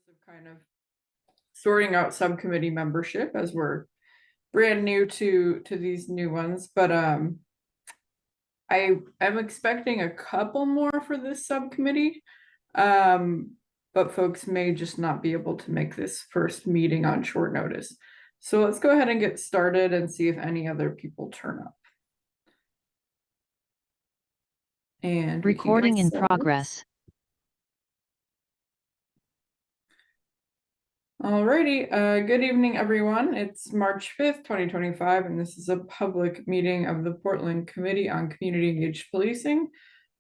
of kind of sorting out subcommittee membership as we're brand new to these new ones, but I am expecting a couple more for this subcommittee. But folks may just not be able to make this first meeting on short notice. So let's go ahead and get started and see if any other people turn up. And recording in progress. Alrighty, good evening, everyone. It's March 5th, 2025, and this is a public meeting of the Portland Committee on Community Engaged Policing.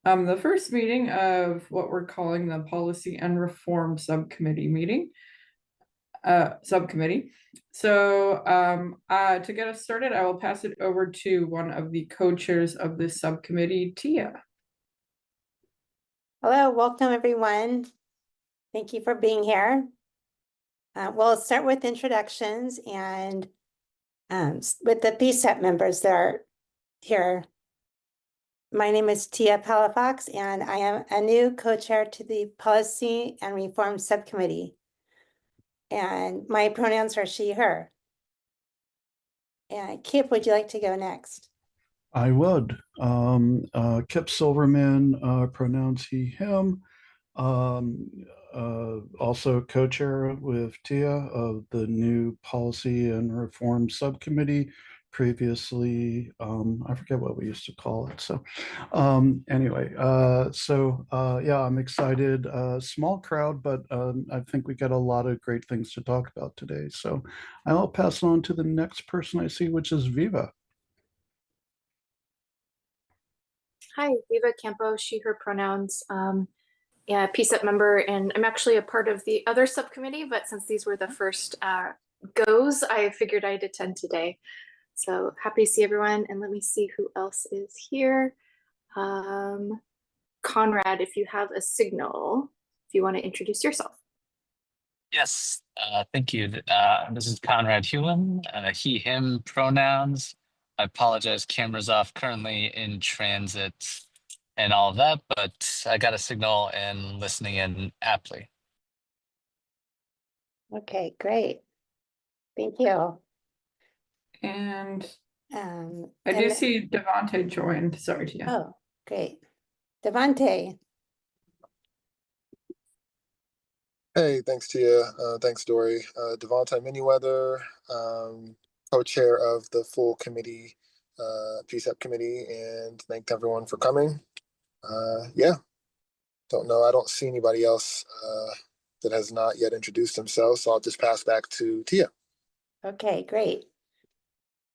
The first meeting of what we're calling the Policy and Reform Subcommittee meeting. Subcommittee. So to get us started, I will pass it over to one of the co-chairs of this subcommittee, Tia. Hello, welcome everyone. Thank you for being here. We'll start with introductions and with the PCCEP members that are here. My name is Tia Palafox, and I am a new co-chair to the Policy and Reform Subcommittee. And my pronouns are she, her. And Kip, would you like to go next? I would. Kip Silverman, pronouns he, him. Also co-chair with Tia of the new Policy and Reform Subcommittee. Previously, I forget what we used to call it. So anyway, yeah, I'm excited. Small crowd, but I think we got a lot of great things to talk about today. So I'll pass on to the next person I see, which is Viva. Hi, Viva Campo, she, her pronouns. Yeah, PCCEP member, and I'm actually a part of the other subcommittee, but since these were the first goes, I figured I'd attend today. So happy to see everyone, and let me see who else is here. Conrad, if you have a signal, if you want to introduce yourself. Yes, thank you. This is Conrad Hewlin, he, him pronouns. I apologize, camera's off, currently in transit and all of that, but I got a signal and listening in aptly. Okay, great. Thank you. And I do see Devontae joined. Sorry, Tia. Oh, great. Devontae. Hey, thanks, Tia. Thanks, Dory. Devontae Manyweather, co-chair of the full committee, PCCEP committee, and thank everyone for coming. Yeah, don't know. I don't see anybody else that has not yet introduced themselves, so I'll just pass back to Tia. Okay, great.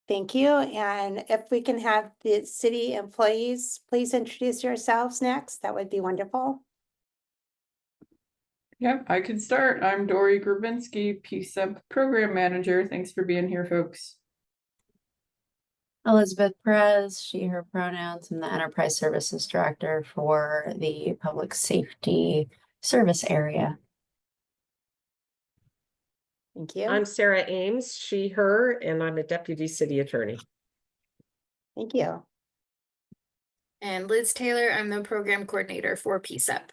Thank you. And if we can have the city employees, please introduce yourselves next. That would be wonderful. Yep, I can start. I'm Dory Grabinski, PCCEP Program Manager. Thanks for being here, folks. Elizabeth Perez, she, her pronouns. I'm the Enterprise Services Director for the Public Safety Service Area. Thank you. I'm Sarah Ames, she, her, and I'm a Deputy City Attorney. Thank you. And Liz Taylor, I'm the Program Coordinator for PCCEP.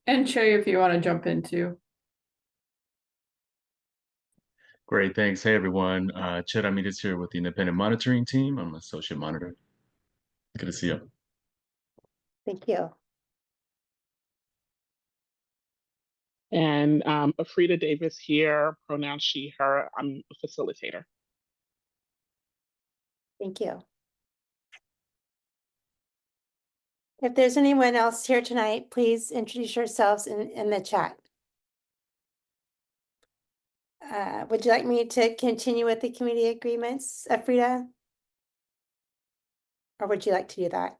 And Shay, if you want to jump in too. Great, thanks. Hey everyone, Chet Amidas here with the Independent Monitoring Team. I'm an Associate Monitor. Good to see you. Thank you. And Afrida Davis here, pronouns she, her. I'm a facilitator. Thank you. If there's anyone else here tonight, please introduce yourselves in the chat. Would you like me to continue with the committee agreements, Afrida? Or would you like to do that?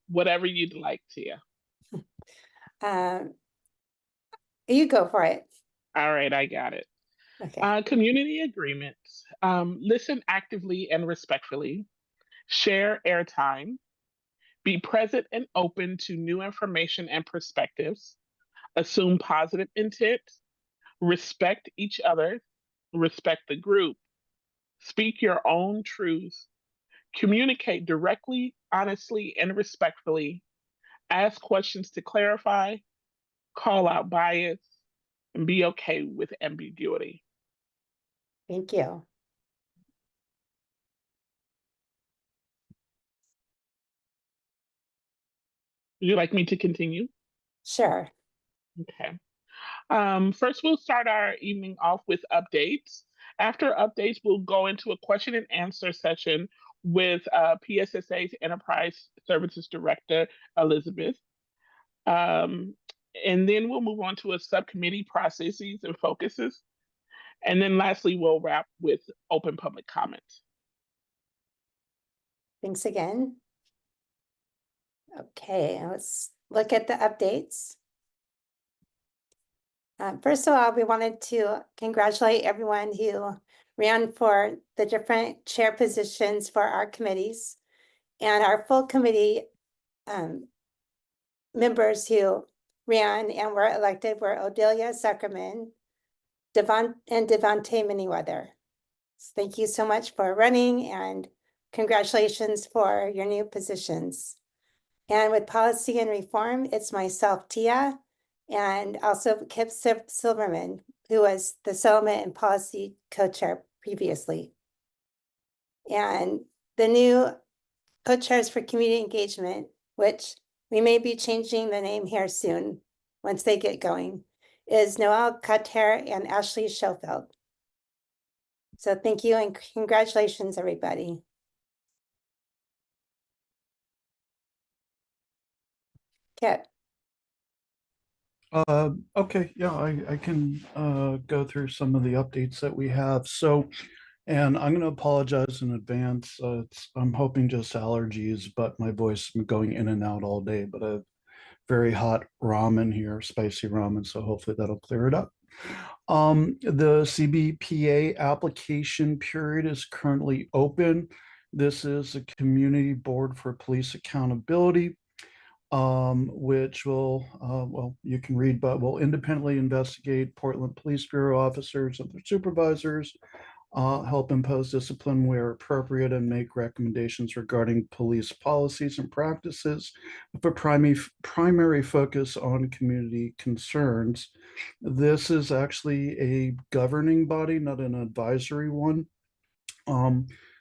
Whatever you'd like, Tia. You go for it. All right, I got it. Okay. Community agreements. Listen actively and respectfully. Share airtime. Be present and open to new information and perspectives. Assume positive intent. Respect each other. Respect the group. Speak your own truth. Communicate directly, honestly, and respectfully. ask questions to clarify, call out bias, and be okay with ambiguity. Thank you. Would you like me to continue? Sure. Okay. First, we'll start our evening off with updates. After updates, we'll go into a question and answer session with PSSA's Enterprise Services Director, Elizabeth. And then we'll move on to a subcommittee processes and focuses. And then lastly, we'll wrap with open public comments. Thanks again. Okay, let's look at the updates. First of all, we wanted to congratulate everyone who ran for the different chair positions for our committees and our full committee members who ran and were elected were Odelia Zuckerman, and Devontae Manyweather. So thank you so much for running and congratulations for your new positions. And with policy and reform, it's myself, Tia, and also Kip Silverman, who was the settlement and policy co-chair previously. And the new co-chairs for community engagement, which we may be changing the name here soon once they get going, is Noelle Kater and Ashley Schofield. So thank you and congratulations, everybody. Kip. Okay, yeah, I can go through some of the updates that we have. So, and I'm going to apologize in advance. I'm hoping just allergies, but my voice is going in and out all day. But I have very hot ramen here, spicy ramen, so hopefully that'll clear it up. The CBPA application period is currently open. This is a community board for police accountability, which will, well, you can read, but will independently investigate Portland Police Bureau officers and their supervisors, help impose discipline where appropriate, and make recommendations regarding police policies and practices with a primary focus on community concerns. This is actually a governing body, not an advisory one.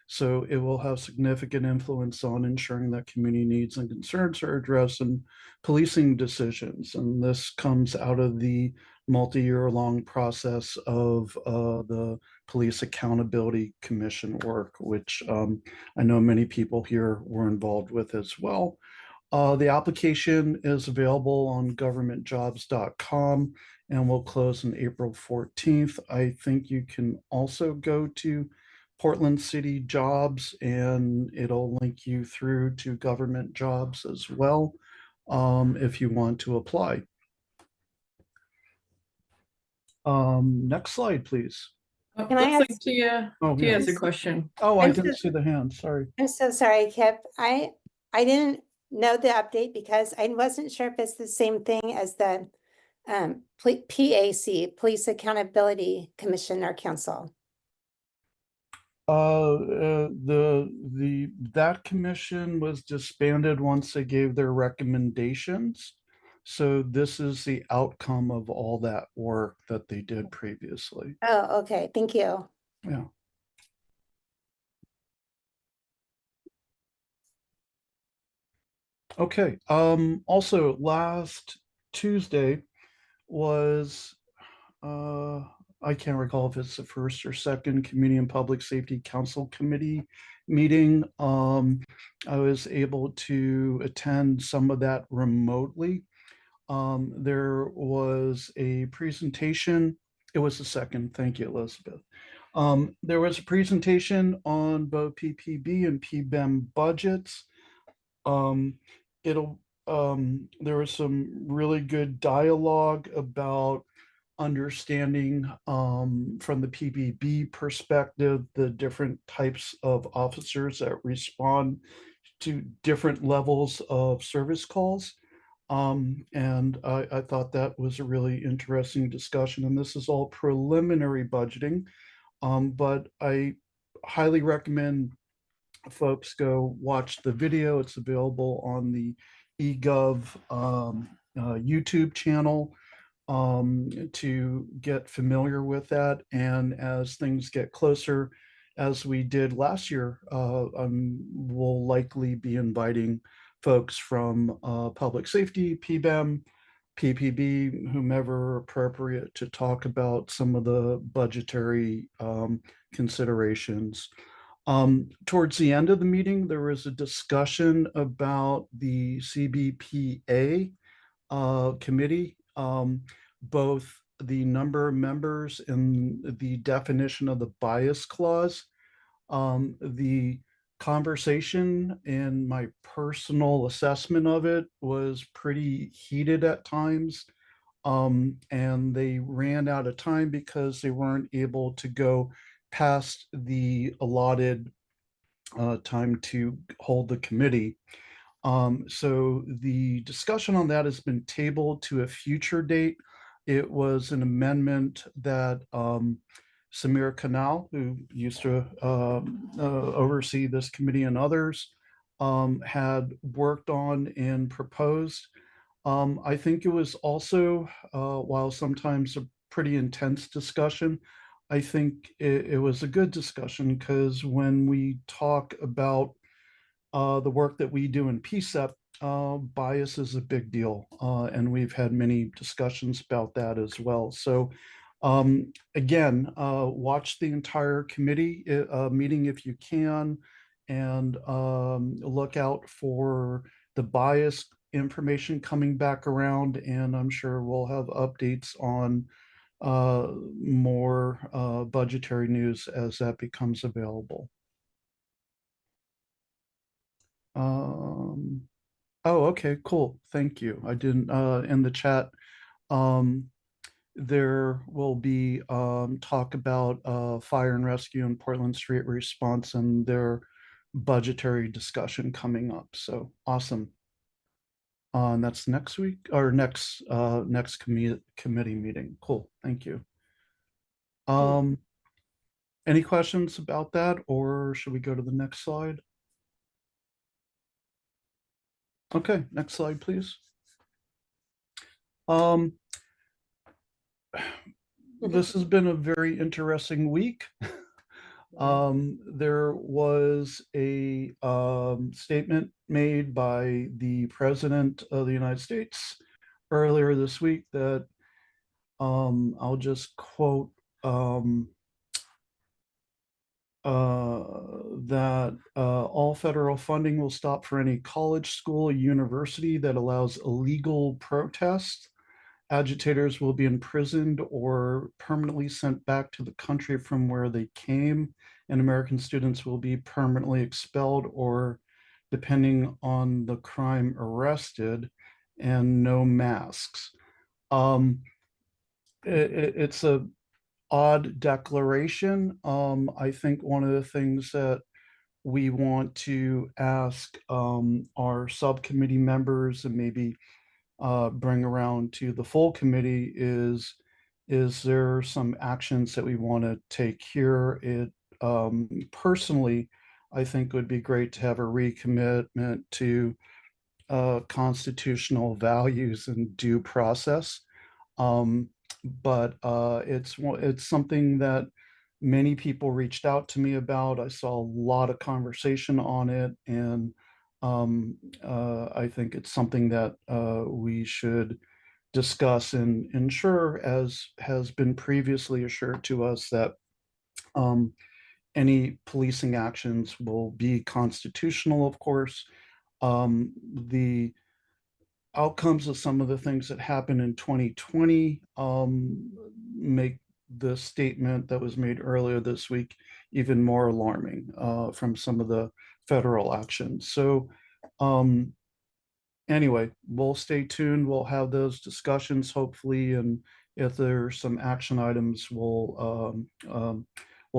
So it will have significant influence on ensuring that community needs and concerns are addressed in policing decisions. And this comes out of the multi-year-long process of the Police Accountability Commission work, which I know many people here were involved with as well. The application is available on governmentjobs.com and will close on April 14th. I think you can also go to Portland City Jobs and it'll link you through to government jobs as well if you want to apply. Next slide, please. Can I Looks ask- like Tia yeah. has a question. Oh, I I'm didn't so- see the hand, sorry. I'm so sorry, Kip. I didn't know the update because I wasn't sure if it's the same thing as the PAC, Police Accountability Commission or Council. That commission was disbanded once they gave their recommendations. So this is the outcome of all that work that they did previously. Oh, okay. Thank you. Yeah. Okay. Also last Tuesday was I can't recall if it's the first or second Community and Public Safety Council Committee meeting. I was able to attend some of that remotely. There was a presentation. It was the second. Thank you, Elizabeth. There was a presentation on both PPB and PBEM budgets. There was some really good dialogue about understanding from the PBB perspective, the different types of officers that respond to different levels of service calls. And I thought that was a really interesting discussion. And this is all preliminary budgeting, but I highly recommend folks go watch the video. It's available on the eGov YouTube channel to get familiar with that. And as things get closer, as we did last year, we'll likely be inviting folks from public safety, PBEM, PPB, whomever appropriate, to talk about some of the budgetary considerations. Towards the end of the meeting, there was a discussion about the CBPA committee, both the number of members and the definition of the bias clause. The conversation and my personal assessment of it was pretty heated at times. And they ran out of time because they weren't able to go past the allotted time to hold the committee. So the discussion on that has been tabled to a future date. It was an amendment that Samir Kanal, who used to oversee this committee and others, had worked on and proposed. I think it was also, while sometimes a pretty intense discussion, I think it was a good discussion, because when we talk about the work that we do in PCCEP, bias is a big deal, and we've had many discussions about that as well. So again, watch the entire committee meeting if you can, and look out for the bias information coming back around, and I'm sure we'll have updates on more budgetary news as that becomes available. Oh, okay, cool. Thank you. I didn't in the chat. There will be talk about fire and rescue and Portland Street response and their budgetary discussion coming up. So awesome. And that's next week or next committee meeting. Cool. Thank you. Any questions about that, or should we go to the next slide? Okay, next slide, please. This has been a very interesting week. There was a statement made by the President of the United States earlier this week that I'll just quote that all federal funding will stop for any college, school, or university that allows illegal protest. Agitators will be imprisoned or permanently sent back to the country from where they came, and American students will be permanently expelled or, depending on the crime, arrested, and no masks. It's a odd declaration. I think one of the things that we want to ask our subcommittee members and maybe bring around to the full committee is there some actions that we want to take here? It personally, I think would be great to have a recommitment to constitutional values and due process. But it's something that many people reached out to me about. I saw a lot of conversation on it, and I think it's something that we should discuss and ensure, as has been previously assured to us, that any policing actions will be constitutional, of course. The outcomes of some of the things that happened in 2020 make the statement that was made earlier this week even more alarming from some of the federal actions. So anyway, we'll stay tuned. We'll have those discussions hopefully, and if there's some action items, we'll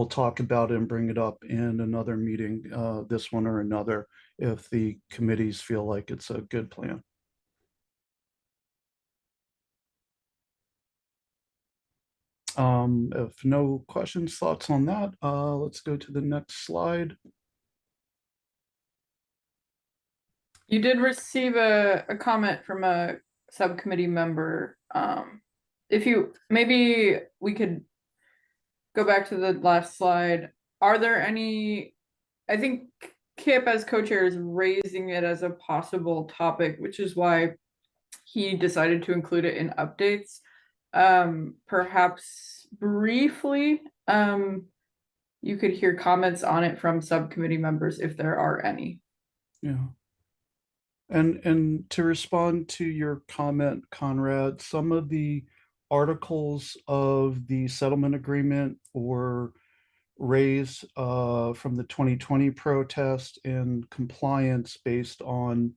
talk about it and bring it up in another meeting, this one or another, if the committees feel like it's a good plan. If no questions, thoughts on that, let's go to the next slide. You did receive a comment from a subcommittee member. If you, maybe we could go back to the last slide. Are there any, I think Kip as co-chair is raising it as a possible topic, which is why he decided to include it in updates. Perhaps briefly, you could hear comments on it from subcommittee members if there are any. Yeah. And to respond to your comment, Conrad, some of the articles of the settlement agreement were raised from the 2020 protest and compliance based on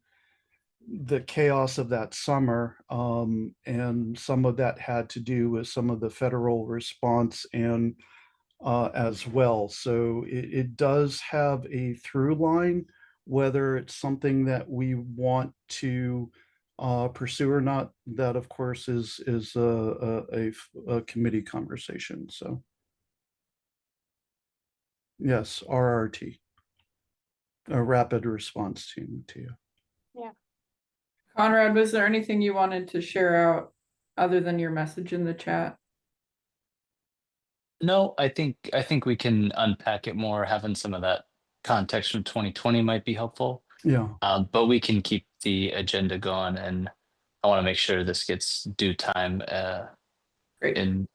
the chaos of that summer. And some of that had to do with some of the federal response and as well. So it does have a through line, whether it's something that we want to pursue or not. That, of course, is a committee conversation. So yes, RRT, a rapid response team to you. Yeah. Conrad, was there anything you wanted to share out other than your message in the chat? No, I think we can unpack it more. Having some of that context from 2020 might be helpful. Yeah. But we can keep the agenda going, and I want to make sure this gets due time Great. in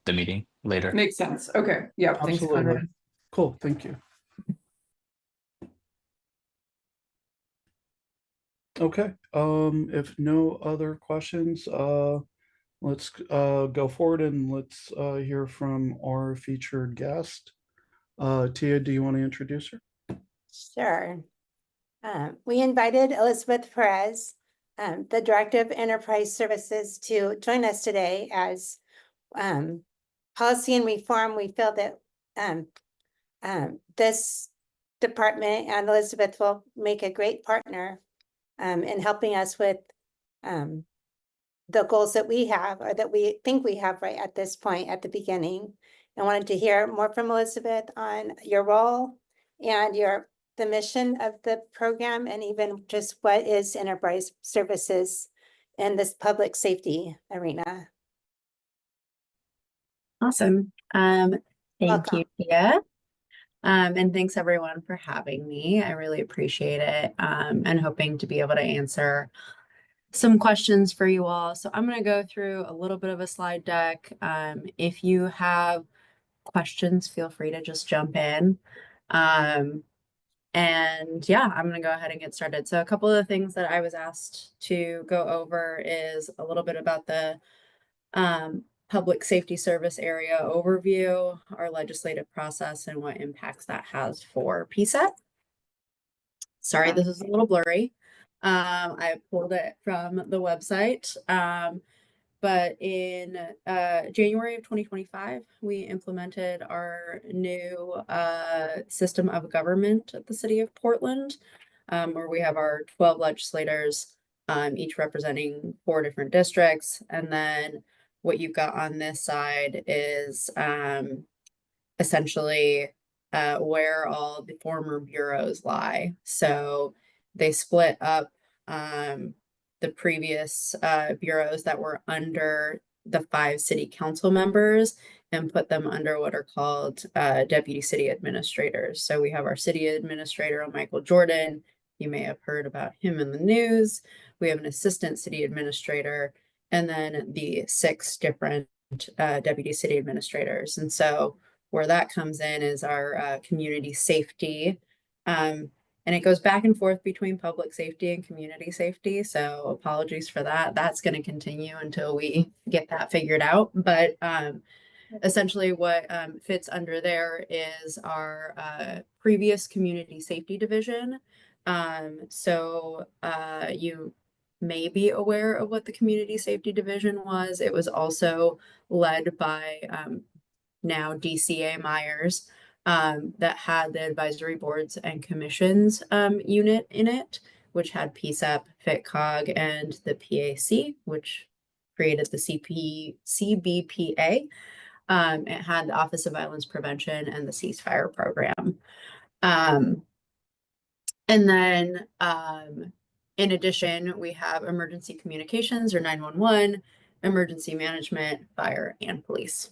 the meeting later. Makes sense. Okay. Yeah. Thanks, Absolutely. Conrad. Cool. Thank you. Okay. If no other questions, let's go forward and let's hear from our featured guest. Tia, do you want to introduce her? Sure. We invited Elizabeth Perez, the Director of Enterprise Services, to join us today as policy and reform. We feel that this department and Elizabeth will make a great partner in helping us with the goals that we have, or that we think we have right at this point at the beginning. I wanted to hear more from Elizabeth on your role and the mission of the program, and even just what is enterprise services in this public safety arena. Awesome. Thank Welcome. you, Tia. And thanks everyone for having me. I really appreciate it. And hoping to be able to answer some questions for you all. So I'm going to go through a little bit of a slide deck. If you have questions, feel free to just jump in. And yeah, I'm going to go ahead and get started. So a couple of the things that I was asked to go over is a little bit about the public safety service area overview, our legislative process, and what impacts that has for PCCEP. Sorry, this is a little blurry. I pulled it from the website. But in January of 2025, we implemented our new system of government at the city of Portland, where we have our 12 legislators, each representing 4 different districts. And then what you've got on this side is essentially where all the former bureaus lie. So they split up the previous bureaus that were under the 5 city council members and put them under what are called deputy city administrators. So we have our city administrator, Michael Jordan. You may have heard about him in the news. We have an assistant city administrator, and then the 6 different deputy city administrators. And so where that comes in is our community safety. And it goes back and forth between public safety and community safety. So apologies for that. That's going to continue until we get that figured out. But essentially what fits under there is our previous community safety division. So you may be aware of what the community safety division was. It was also led by now DCA Myers. That had the advisory boards and commissions unit in it, which had PCCEP, FitCog, and the PAC, which created the CBPA. It had the Office of Violence Prevention and the Ceasefire Program. And then In addition, we have emergency communications or 911, emergency management, fire, and police.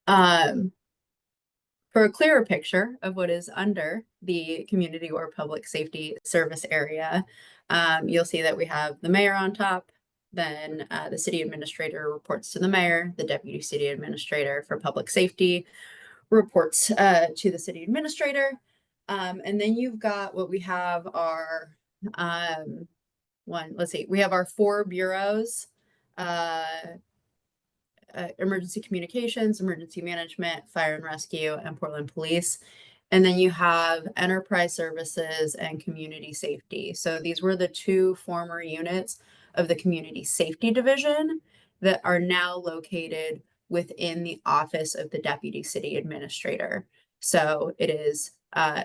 For a clearer picture of what is under the community or public safety service area, you'll see that we have the mayor on top, then the city administrator reports to the mayor, the deputy city administrator for public safety reports to the city administrator. And then you've got what we have are we have our 4 bureaus, emergency communications, emergency management, fire and rescue, and Portland Police. And then you have enterprise services and community safety. So these were the 2 former units of the community safety division that are now located within the office of the deputy city administrator. So it is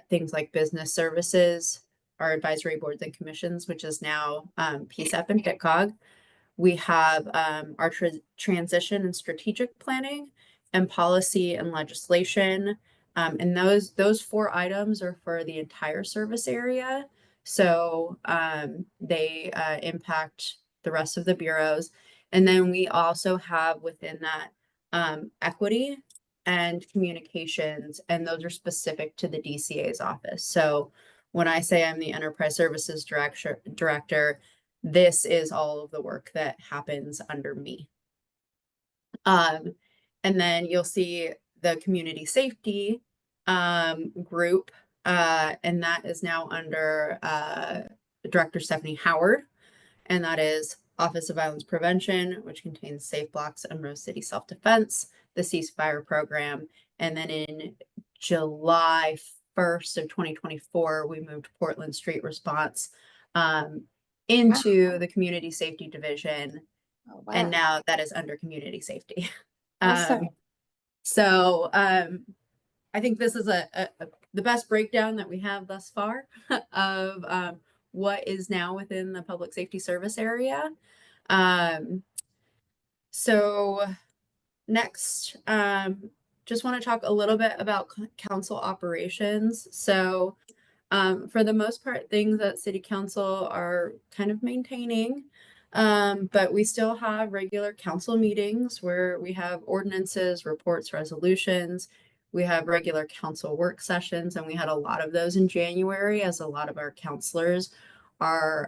things like business services, our advisory boards and commissions, which is now PCCEP and FitCog. We have our transition and strategic planning and policy and legislation. And those 4 items are for the entire service area. So they impact the rest of the bureaus. And then we also have within that equity and communications, and those are specific to the DCA's office. So when I say I'm the enterprise services director, this is all of the work that happens under me. And then you'll see the community safety group, and that is now under Director Stephanie Howard, and that is Office of Violence Prevention, which contains Safe Blocks and Rose City Self-Defense, the ceasefire program, and then in July 1st of 2024, we moved Portland Street Response into the community safety division. Oh, wow. And now that is under community safety. Awesome. I think this is the best breakdown that we have thus far of what is now within the public safety service area. So next, just want to talk a little bit about council operations. So for the most part, things that city council are kind of maintaining, but we still have regular council meetings where we have ordinances, reports, resolutions. We have regular council work sessions, and we had a lot of those in January as a lot of our counselors are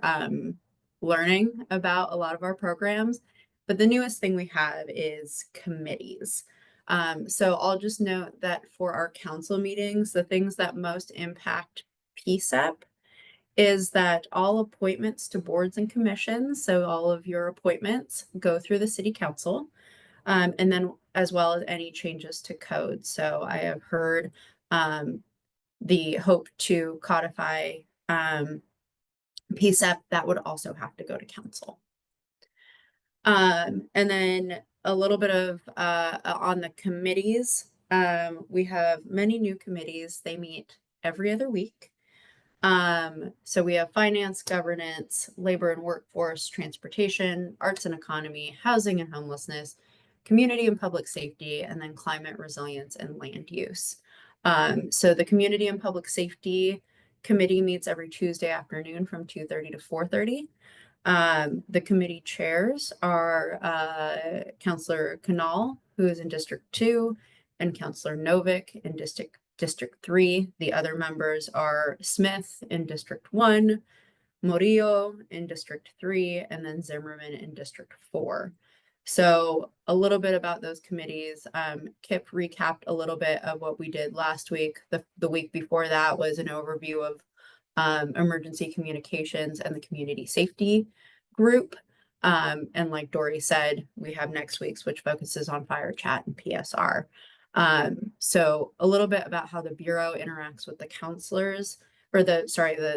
learning about a lot of our programs. But the newest thing we have is committees. So I'll just note that for our council meetings, the things that most impact PCCEP is that all appointments to boards and commissions, so all of your appointments go through the city council, and then as well as any changes to code. So I have heard the hope to codify PCCEP that would also have to go to council. And then a little bit of on the committees, we have many new committees. They meet every other week. So we have finance, governance, labor and workforce, transportation, arts and economy, housing and homelessness, community and public safety, and then climate resilience and land use. So the community and public safety committee meets every Tuesday afternoon from 2:30 to 4:30. The committee chairs are Councillor Canal, who is in District 2, and Councillor Novick in District 3. The other members are Smith in District 1, Murillo in District 3, and then Zimmerman in District 4. So a little bit about those committees. Kip recapped a little bit of what we did last week. The week before that was an overview of emergency communications and the community safety group. And like Dory said, we have next week's, which focuses on fire chat and PSR. So a little bit about how the Bureau interacts with the counselors, or the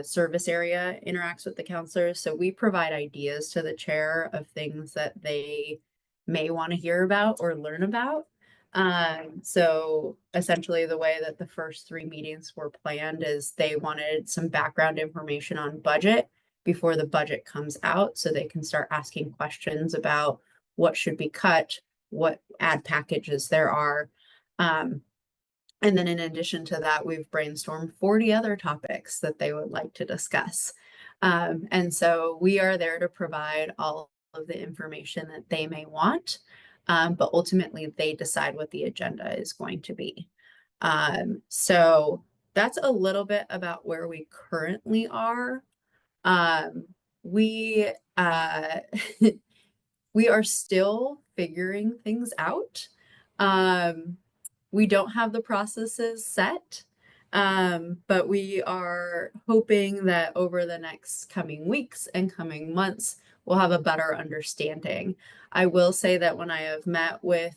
service area interacts with the counselors. So we provide ideas to the chair of things that they may want to hear about or learn about. So essentially the way that the first 3 meetings were planned is they wanted some background information on budget before the budget comes out, so they can start asking questions about what should be cut, what ad packages there are. And then in addition to that, we've brainstormed 40 other topics that they would like to discuss. And so we are there to provide all of the information that they may want. But ultimately they decide what the agenda is going to be. So that's a little bit about where we currently are. We we are still figuring things out. We don't have the processes set, but we are hoping that over the next coming weeks and coming months, we'll have a better understanding. I will say that when I have met with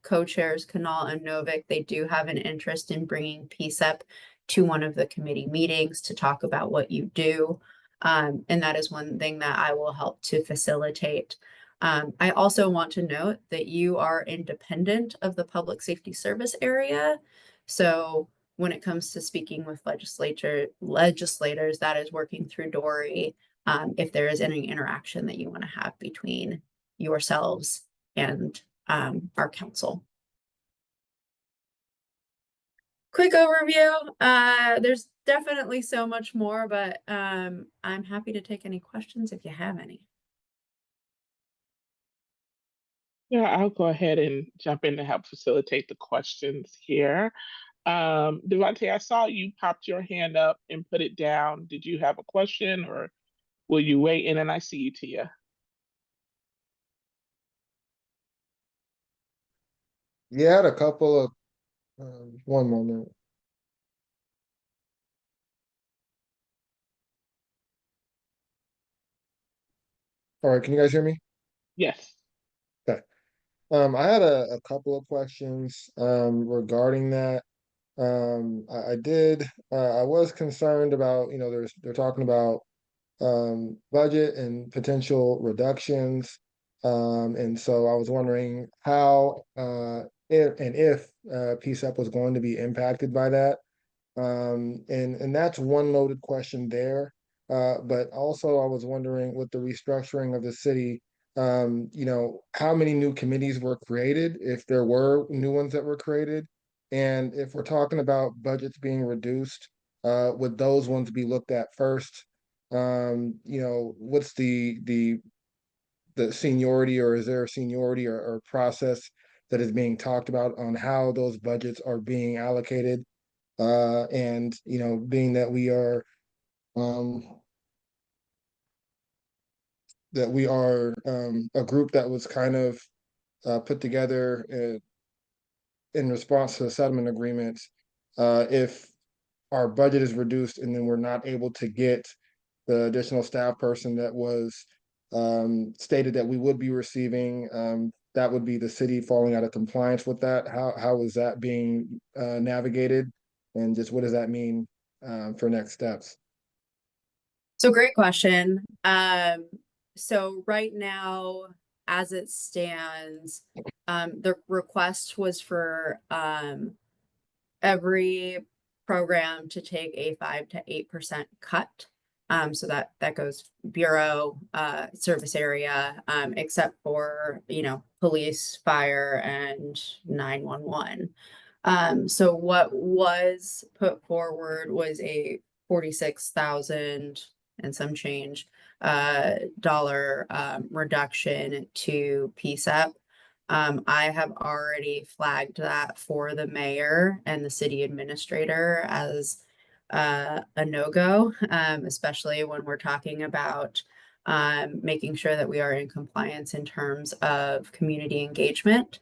co-chairs Kanal and Novik, they do have an interest in bringing PCEP to one of the committee meetings to talk about what you do. And that is one thing that I will help to facilitate. I also want to note that you are independent of the public safety service area. So when it comes to speaking with legislators, that is working through Dory. If there is any interaction that you want to have between yourselves and our council. Quick overview. There's definitely so much more, but I'm happy to take any questions if you have any. Yeah, I'll go ahead and jump in to help facilitate the questions here. Devontae, I saw you popped your hand up and put it down. Did you have a question or will you wait in? And I see you, Tia. Yeah, I had a couple of, one moment. All right, can you guys hear me? Yes. Okay. I had a couple of questions regarding that. I was concerned about, they're talking about budget and potential reductions. And so I was wondering how if PCEP was going to be impacted by that. And that's one loaded question there. But also I was wondering with the restructuring of the city, how many new committees were created, if there were new ones that were created, and if we're talking about budgets being reduced, would those ones be looked at first? What's the seniority, or is there a seniority or process that is being talked about on how those budgets are being allocated? And being that um, we are a group that was kind of put together in response to the settlement agreement, if our budget is reduced and then we're not able to get the additional staff person that was stated that we would be receiving, that would be the city falling out of compliance with that. How is that being navigated, and just what does that mean for next steps? So great question. So right now, as it stands, the request was for every program to take a 5 to 8% cut. So that goes bureau, service area, except for, police, fire, and 911. So what was put forward was a 46,000 and some change dollar reduction to PCEP. I have already flagged that for the mayor and the city administrator as a no-go, especially when we're talking about making sure that we are in compliance in terms of community engagement.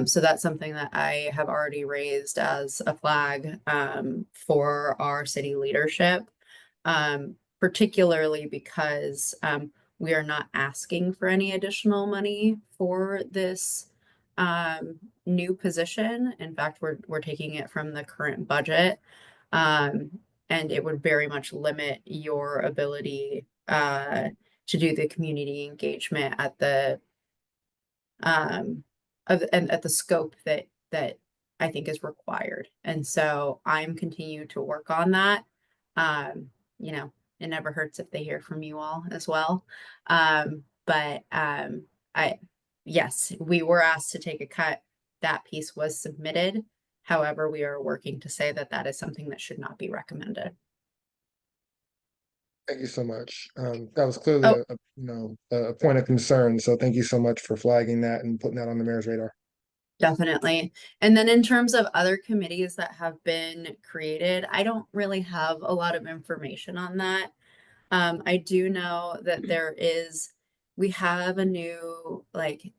So that's something that I have already raised as a flag for our city leadership, particularly because we are not asking for any additional money for this new position. In fact, we're taking it from the current budget, and it would very much limit your ability to do the community engagement at the and at the scope that I think is required. And so I'm continuing to work on that. It never hurts if they hear from you all as well. Yes, we were asked to take a cut. That piece was submitted. However, we are working to say that that is something that should not be recommended. Thank you so much. That was clearly Oh, a point of concern. So thank you so much for flagging that and putting that on the mayor's radar. definitely. And then in terms of other committees that have been created, I don't really have a lot of information on that. I do know that we have a new like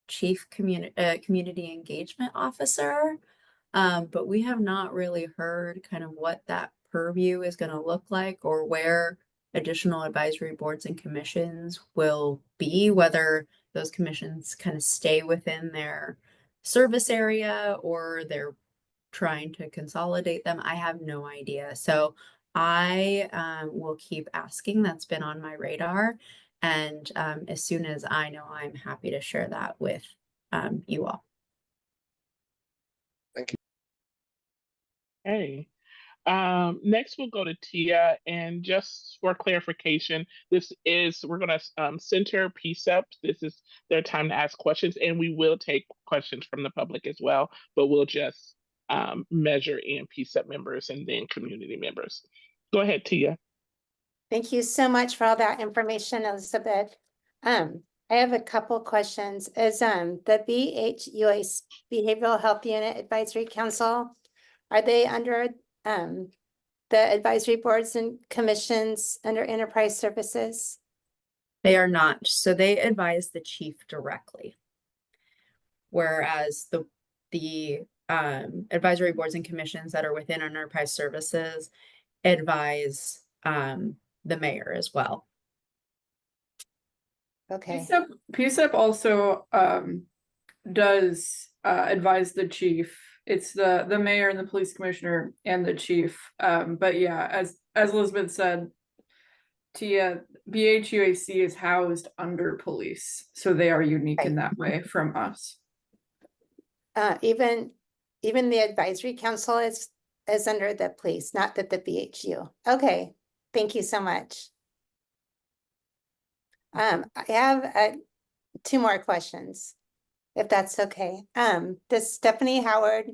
chief community engagement officer. But we have not really heard kind of what that purview is going to look like or where additional advisory boards and commissions will be, whether those commissions kind of stay within their service area or they're trying to consolidate them. I have no idea. So I will keep asking. That's been on my radar. And as soon as I know, I'm happy to share that with you all. Thank you. Hey. Next we'll go to Tia, and just for clarification, we're gonna center PCEP. This is their time to ask questions, and we will take questions from the public as well, but we'll just measure in PCEP members and then community members. Go ahead, Tia. Thank you so much for all that information, Elizabeth. I have a couple questions. Is the BHUA Behavioral Health Unit Advisory Council, are they under the advisory boards and commissions under enterprise services? They are not. So they advise the chief directly. Whereas the advisory boards and commissions that are within enterprise services advise the mayor as well. Okay. PCCEP also does advise the chief. It's the mayor and the police commissioner and the chief. But yeah, as Elizabeth said, Tia, BHUAC is housed under police, so they are unique in that way from us. Even the advisory council is under the police, not that the BHU. Okay, thank you so much. I have two more questions, if that's okay. This Stephanie Howard,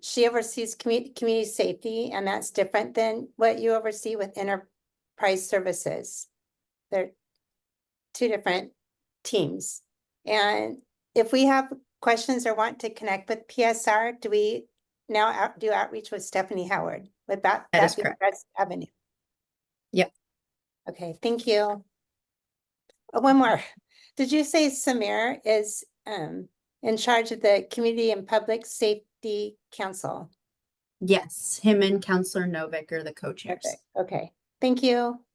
she oversees community safety, and that's different than what you oversee with enterprise services. They're two different teams. And if we have questions or want to connect with PSR, do we now do outreach with Stephanie Howard? Would that be the best avenue? Yep. Okay, thank you. Oh, one more. Did you say Samir is in charge of the Community and Public Safety Council? Yes, him and Councillor Novick are the co-chairs. Okay, thank you.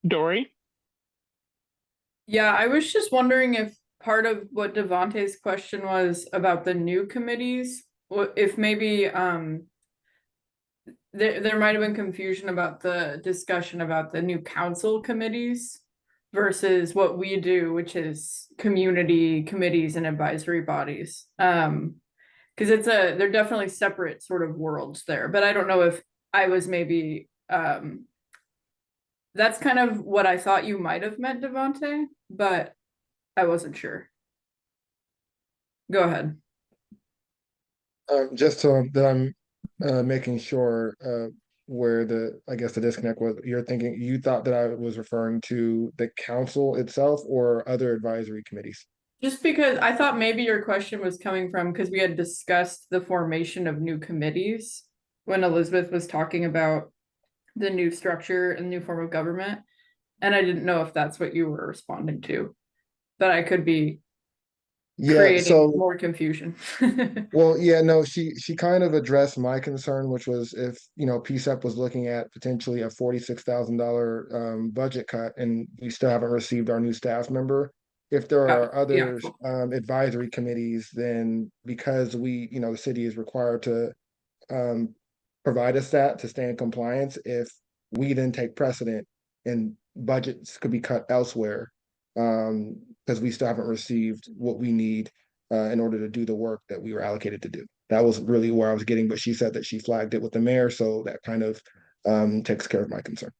Dory? Yeah, I was just wondering if part of what Devontae's question was about the new committees, if maybe there might have been confusion about the discussion about the new council committees versus what we do, which is community committees and advisory bodies. Because they're definitely separate sort of worlds there, but I don't know if I was maybe that's kind of what I thought you might have meant, Devontae, but I wasn't sure. Go ahead. Just so that I'm making sure where I guess the disconnect was. You thought that I was referring to the council itself or other advisory committees? Just because I thought maybe your question was coming from because we had discussed the formation of new committees when Elizabeth was talking about the new structure and new form of government. And I didn't know if that's what you were responding to, but I could be creating more confusion. Well, yeah, no, she kind of addressed my concern, which was if, PCEP was looking at potentially a $46,000 budget cut and we still haven't received our new staff member. If there are other advisory committees, then because the city is required to provide us that to stay in compliance, if we then take precedent and budgets could be cut elsewhere, because we still haven't received what we need in order to do the work that we were allocated to do. That was really where I was getting, but she said that she flagged it with the mayor, so that kind of takes care of my concern.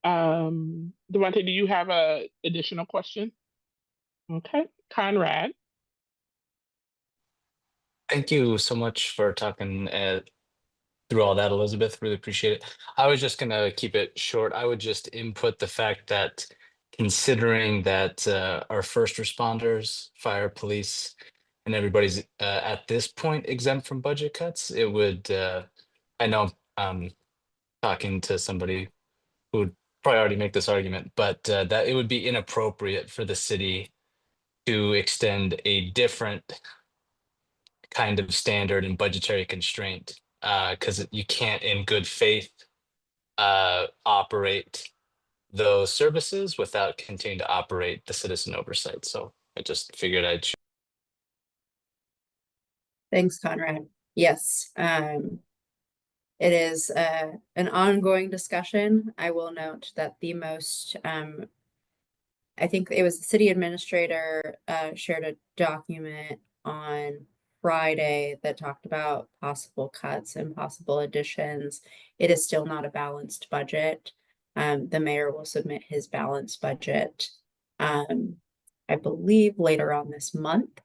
Devontae, do you have a additional question? Okay, Conrad. Thank you so much for talking through all that, Elizabeth. Really appreciate it. I was just gonna keep it short. I would just input the fact that considering that our first responders, fire, police, and everybody's at this point exempt from budget cuts, it would, I know I'm talking to somebody who would probably already make this argument, but that it would be inappropriate for the city to extend a different kind of standard and budgetary constraint, because you can't in good faith operate those services without continuing to operate the citizen oversight. So I just figured I'd Thanks, Conrad. Yes, it is an ongoing discussion. I will note that the most, I think it was the city administrator shared a document on Friday that talked about possible cuts and possible additions. It is still not a balanced budget. The mayor will submit his balanced budget, I believe later on this month.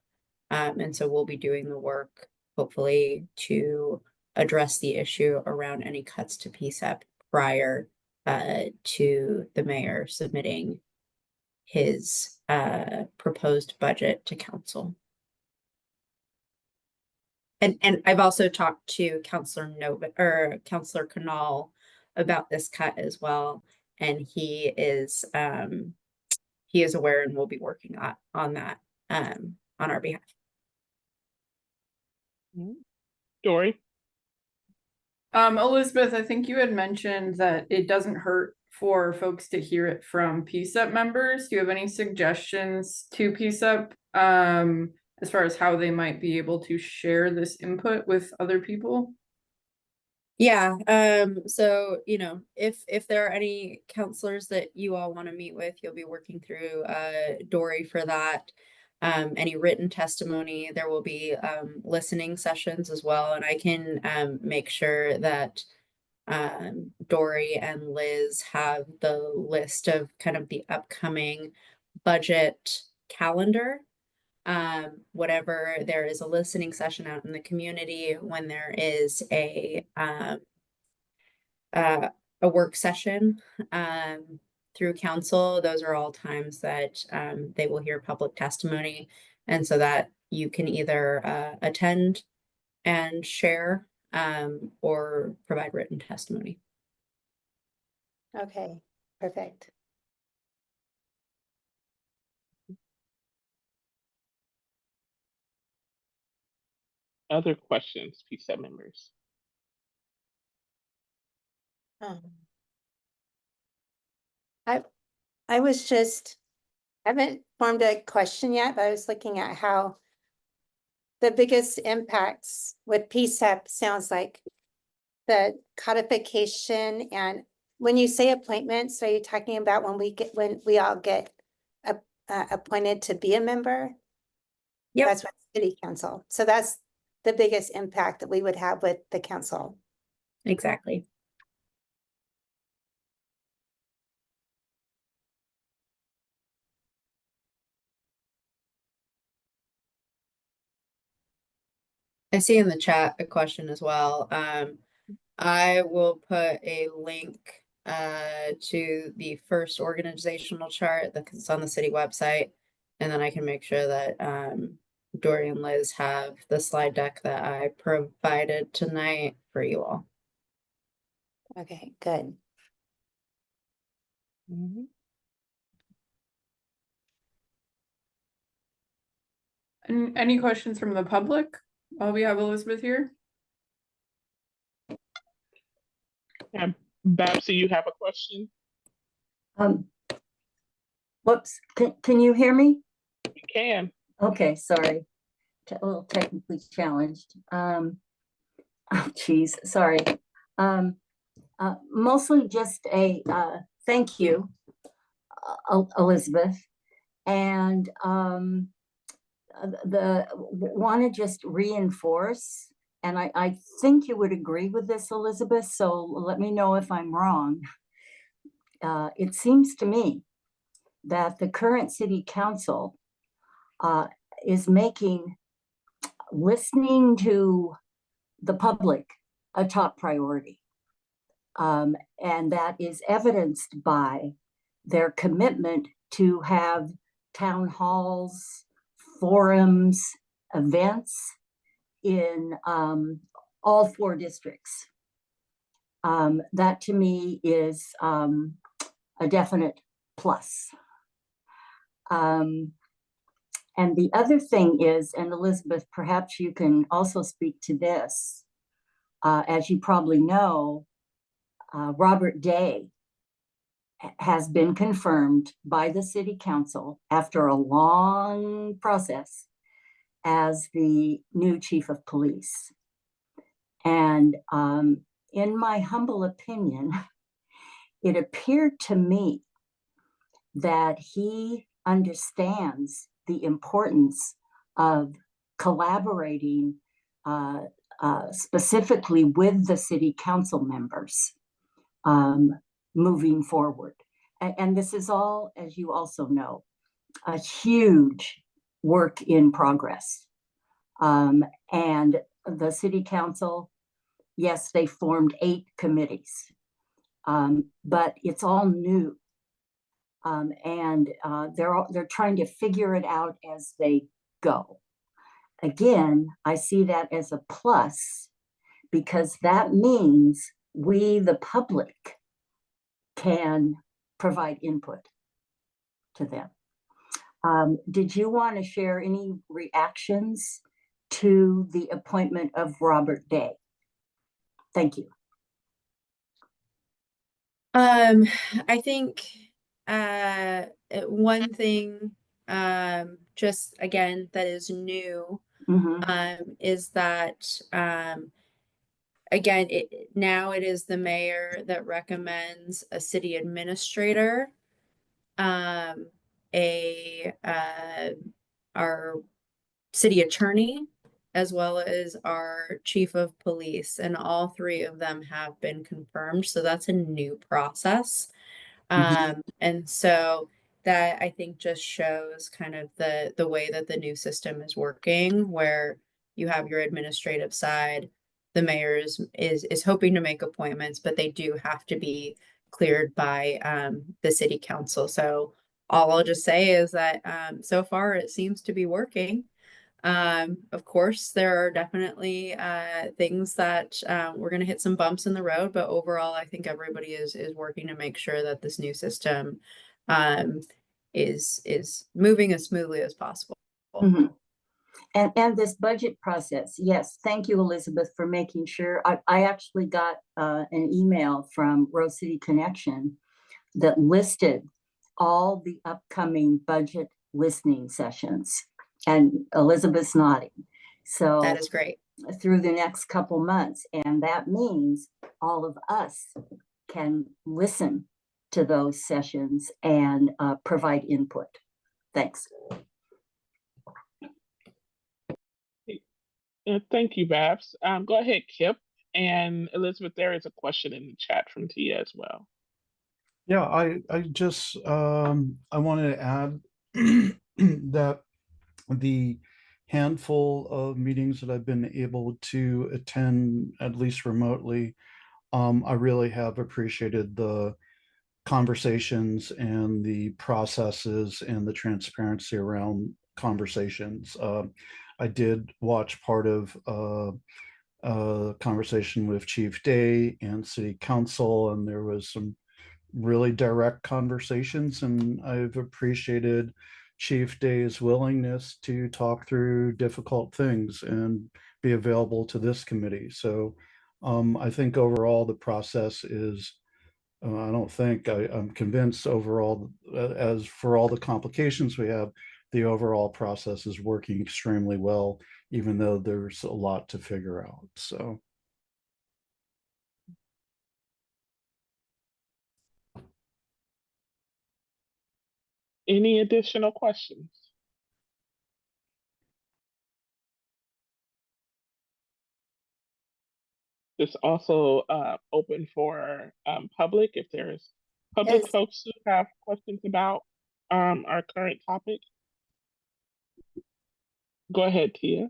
And so we'll be doing the work, hopefully, to address the issue around any cuts to PCEP prior to the mayor submitting his proposed budget to council. And I've also talked to Councilor Councilor Canal about this cut as well, and he is aware and will be working on that on our behalf. Dory? Elizabeth, I think you had mentioned that it doesn't hurt for folks to hear it from PCEP members. Do you have any suggestions to PCEP as far as how they might be able to share this input with other people? Yeah, so if there are any counselors that you all want to meet with, you'll be working through Dory for that. Any written testimony, there will be listening sessions as well, and I can make sure that Dory and Liz have the list of kind of the upcoming budget calendar. Whatever there is a listening session out in the community, when there is a work session through council, those are all times that they will hear public testimony, and so that you can either attend and share or provide written testimony. Okay, perfect. Other questions, PCEP members? I was just, I haven't formed a question yet, but I was looking at how the biggest impacts with PCEP sounds like the codification. And when you say appointments, are you talking about when we all get appointed to be a member? Yep. That's what city council. So that's the biggest impact that we would have with the council. Exactly. I see in the chat a question as well. I will put a link to the first organizational chart that's on the city website, and then I can make sure that Dory and Liz have the slide deck that I provided tonight for you all. Okay, good. And any questions from the public while we have Elizabeth here? And Babsy, you have a question? Whoops, can you hear me? We can. Okay, sorry. A little technically challenged. Oh, geez, sorry. Mostly just a thank you, Elizabeth. And want to just reinforce, and I think you would agree with this, Elizabeth, so let me know if I'm wrong. It seems to me that the current city council is making listening to the public a top priority. And that is evidenced by their commitment to have town halls, forums, events in all 4 districts. That to me is a definite plus. And the other thing is, and Elizabeth, perhaps you can also speak to this, as you probably know, Robert Day has been confirmed by the city council after a long process as the new chief of police. And in my humble opinion, it appeared to me that he understands the importance of collaborating specifically with the city council members moving forward. And this is all, as you also know, a huge work in progress. And the city council, yes, they formed 8 committees, but it's all new. And they're trying to figure it out as they go. Again, I see that as a plus because that means we, the public, can provide input to them. Did you want to share any reactions to the appointment of Robert Day? Thank you. I think one thing just again that is new is that again now it is the mayor that recommends a city administrator, our city attorney, as well as our chief of police, and all 3 of them have been confirmed. So that's a new process. And so that I think just shows kind of the way that the new system is working, where you have your administrative side, the mayor is hoping to make appointments, but they do have to be cleared by the city council. So all I'll just say is that so far it seems to be working. Of course, there are definitely things that we're going to hit some bumps in the road, but overall, I think everybody is working to make sure that this new system is moving as smoothly as possible. And this budget process, yes, thank you, Elizabeth, for making sure. I actually got an email from Rose City Connection that listed all the upcoming budget listening sessions. And Elizabeth's nodding. So that is great. Through the next couple months. And that means all of us can listen to those sessions and provide input. Thanks. Thank you, Babs. Go ahead, Kip. And Elizabeth, there is a question in the chat from Tia as well. Yeah, I just I wanted to add that the handful of meetings that I've been able to attend, at least remotely, I really have appreciated the conversations and the processes and the transparency around conversations. I did watch part of a conversation with Chief Day and City Council, and there was some really direct conversations, and I've appreciated Chief Day's willingness to talk through difficult things and be available to this committee. So I think overall the process is, I'm convinced overall, as for all the complications we have, the overall process is working extremely well, even though there's a lot to figure out. So. Any additional questions? It's also open for public if there's public folks who have questions about our current topic. Go ahead, Tia.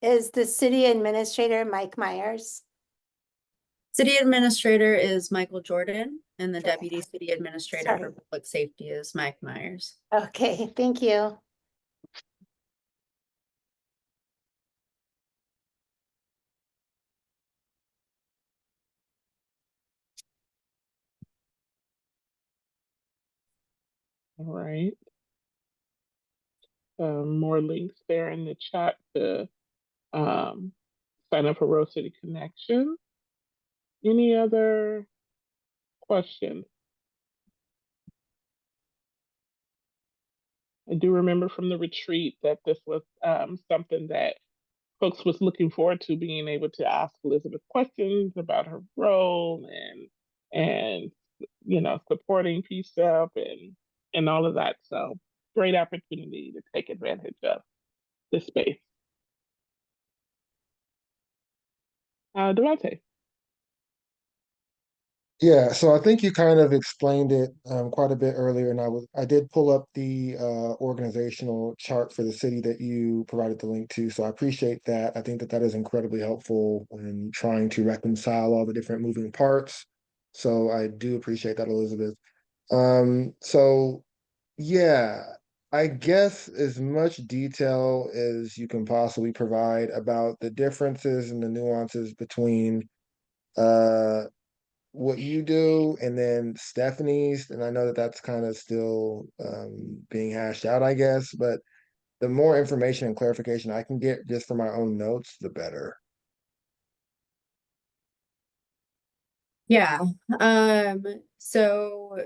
is the city administrator Mike Myers. City administrator is Michael Jordan, and the Jordan. deputy city administrator Sorry. for public safety is Mike Myers. Okay, thank you. All right. More links there in the chat to sign up for Rose City Connection. Any other questions? I do remember from the retreat that this was something that folks was looking forward to, being able to ask Elizabeth questions about her role and you know, supporting PCCEP and all of that. So great opportunity to take advantage of this space. Devontae. Yeah, so I think you kind of explained it quite a bit earlier, and I did pull up the organizational chart for the city that you provided the link to. So I appreciate that. I think that that is incredibly helpful in trying to reconcile all the different moving parts. So I do appreciate that, Elizabeth. So yeah, I guess as much detail as you can possibly provide about the differences and the nuances between uh what you do and then Stephanie's, and I know that that's kind of still being hashed out, I guess, but the more information and clarification I can get just for my own notes, the better. Yeah. So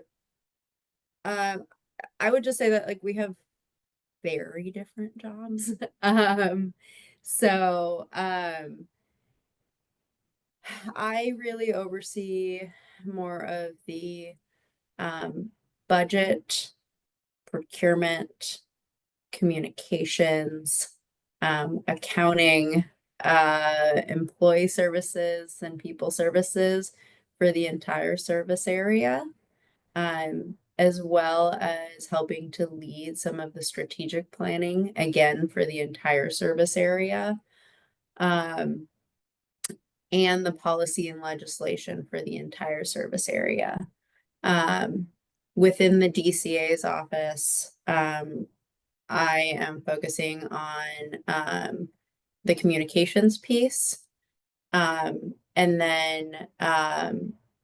I would just say that like we have very different jobs. So I really oversee more of the budget, procurement, communications, accounting, employee services and people services for the entire service area, as well as helping to lead some of the strategic planning, again, for the entire service area, and the policy and legislation for the entire service area. Within the DCA's office, I am focusing on the communications piece. And then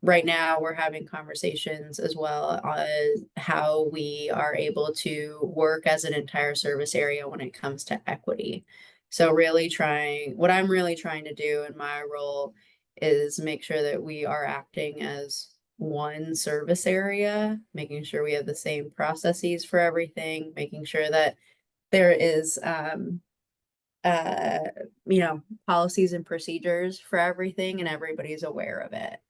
right now we're having conversations as well as how we are able to work as an entire service area when it comes to equity. So what I'm really trying to do in my role is make sure that we are acting as one service area, making sure we have the same processes for everything, making sure that there is you know, policies and procedures for everything and everybody's aware of it.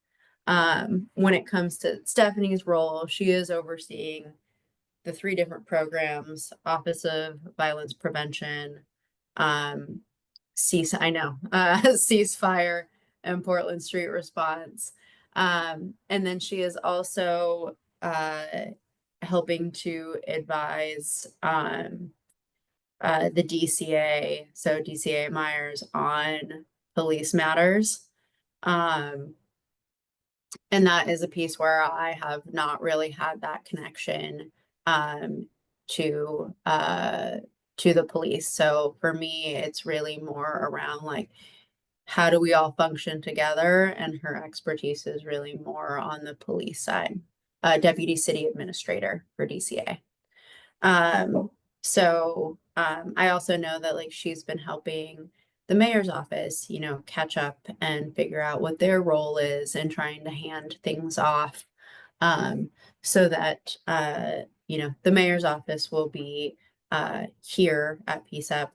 When it comes to Stephanie's role, she is overseeing the 3 different programs: Office of Violence Prevention, Ceasefire, and Portland Street Response. And then she is also helping to advise the DCA, so DCA Myers, on police matters. And that is a piece where I have not really had that connection to the police. So for me, it's really more around like, how do we all function together? And her expertise is really more on the police side. Deputy City Administrator for DCA. So I also know that like she's been helping the mayor's office, you know, catch up and figure out what their role is and trying to hand things off, so that you know, the mayor's office will be here at PCCEP,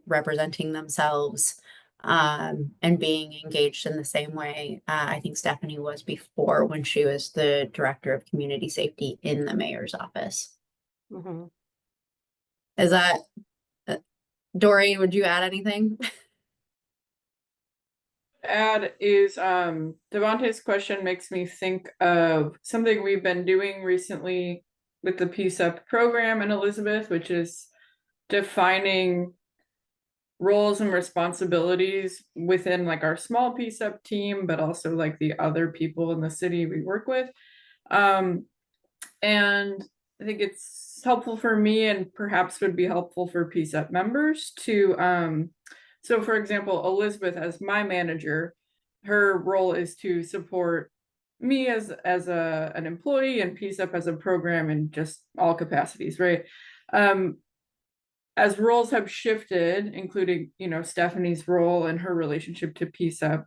representing themselves and being engaged in the same way I think Stephanie was before, when she was the director of community safety in the mayor's office. Mm-hmm. Is that, Dory, would you add anything? Add is Devontae's question makes me think of something we've been doing recently with the PCCEP program and Elizabeth, which is defining roles and responsibilities within like our small PCEP team, but also like the other people in the city we work with. And I think it's helpful for me and perhaps would be helpful for PCEP members to, so for example, Elizabeth as my manager, her role is to support me as an employee and PCEP as a program in just all capacities, right? As roles have shifted, including, you know, Stephanie's role and her relationship to PCEP,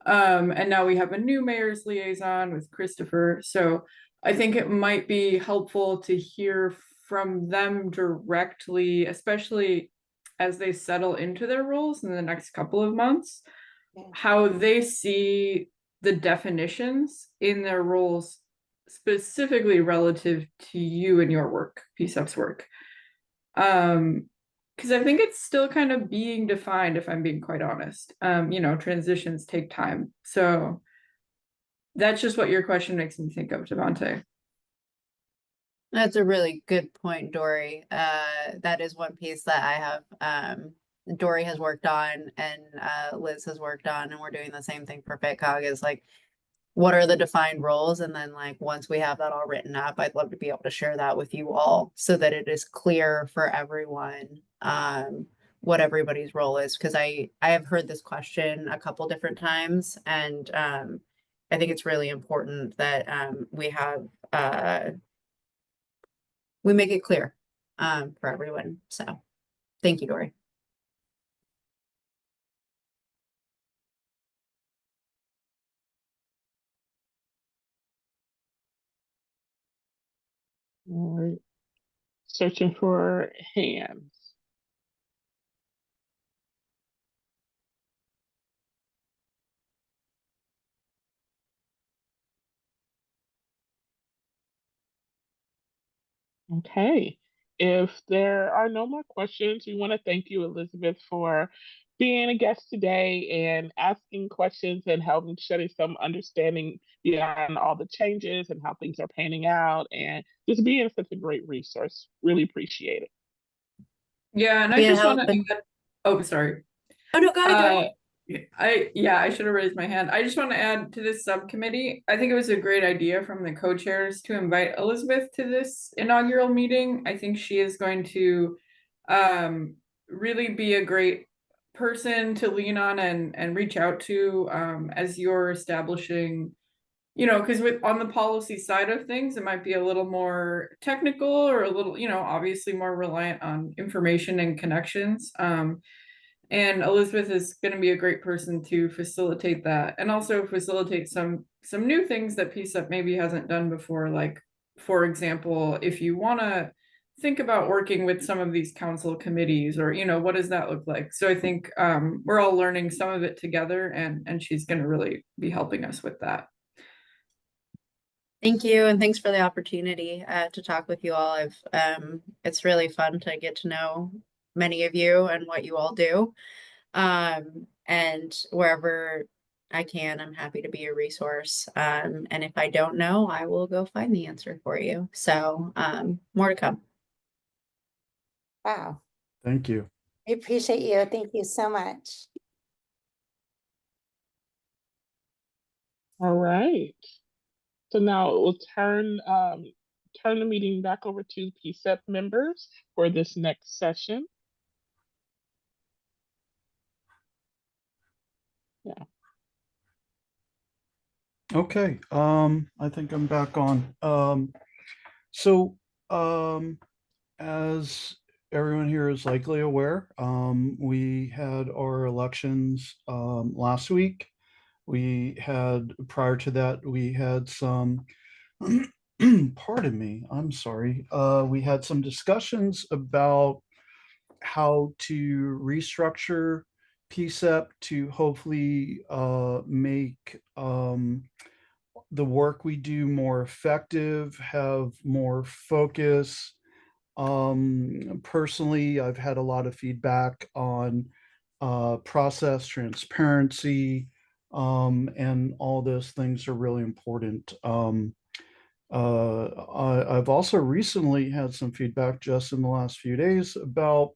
and now we have a new mayor's liaison with Christopher. So I think it might be helpful to hear from them directly, especially as they settle into their roles in the next couple of months, how they see the definitions in their roles specifically relative to you and your work, PCEP's work. Because I think it's still kind of being defined, if I'm being quite honest. You know, transitions take time. So that's just what your question makes me think of, Devontae. That's a really good point, Dory. That is one piece that I have, Dory has worked on and Liz has worked on, and we're doing the same thing for FitCog is like, what are the defined roles? And then like, once we have that all written up, I'd love to be able to share that with you all so that it is clear for everyone, what everybody's role is. Cause I have heard this question a couple different times, and I think it's really important that we have, we make it clear for everyone. So thank you, Dory. All right. Searching for hands. Okay. If there are no more questions, we want to thank you, Elizabeth, for being a guest today and asking questions and helping shedding some understanding beyond all the changes and how things are panning out, and just being such a great resource. Really appreciate it. Yeah, and I just want to add, oh, sorry. Oh no, go ahead. I should have raised my hand. I just want to add to this subcommittee. I think it was a great idea from the co-chairs to invite Elizabeth to this inaugural meeting. I think she is going to really be a great person to lean on and reach out to as you're establishing, you know, because with on the policy side of things, it might be a little more technical or a little, you know, obviously more reliant on information and connections. And Elizabeth is going to be a great person to facilitate that, and also facilitate some new things that PCEP maybe hasn't done before. Like, for example, if you want to think about working with some of these council committees, or, you know, what does that look like? So I think we're all learning some of it together, and she's going to really be helping us with that. Thank you, and thanks for the opportunity to talk with you all. It's really fun to get to know many of you and what you all do. And wherever I can, I'm happy to be a resource. And if I don't know, I will go find the answer for you. So more to come. Wow. Thank you. We appreciate you. Thank you so much. All right. So now we'll turn the meeting back over to PCEP members for this next session. Yeah. Okay. I think I'm back on. So as everyone here is likely aware, we had our elections last week. Prior to that, we had some, pardon me, I'm sorry. We had some discussions about how to restructure PCEP to hopefully make the work we do more effective, have more focus. Personally, I've had a lot of feedback on process transparency, and all those things are really important. I've also recently had some feedback just in the last few days about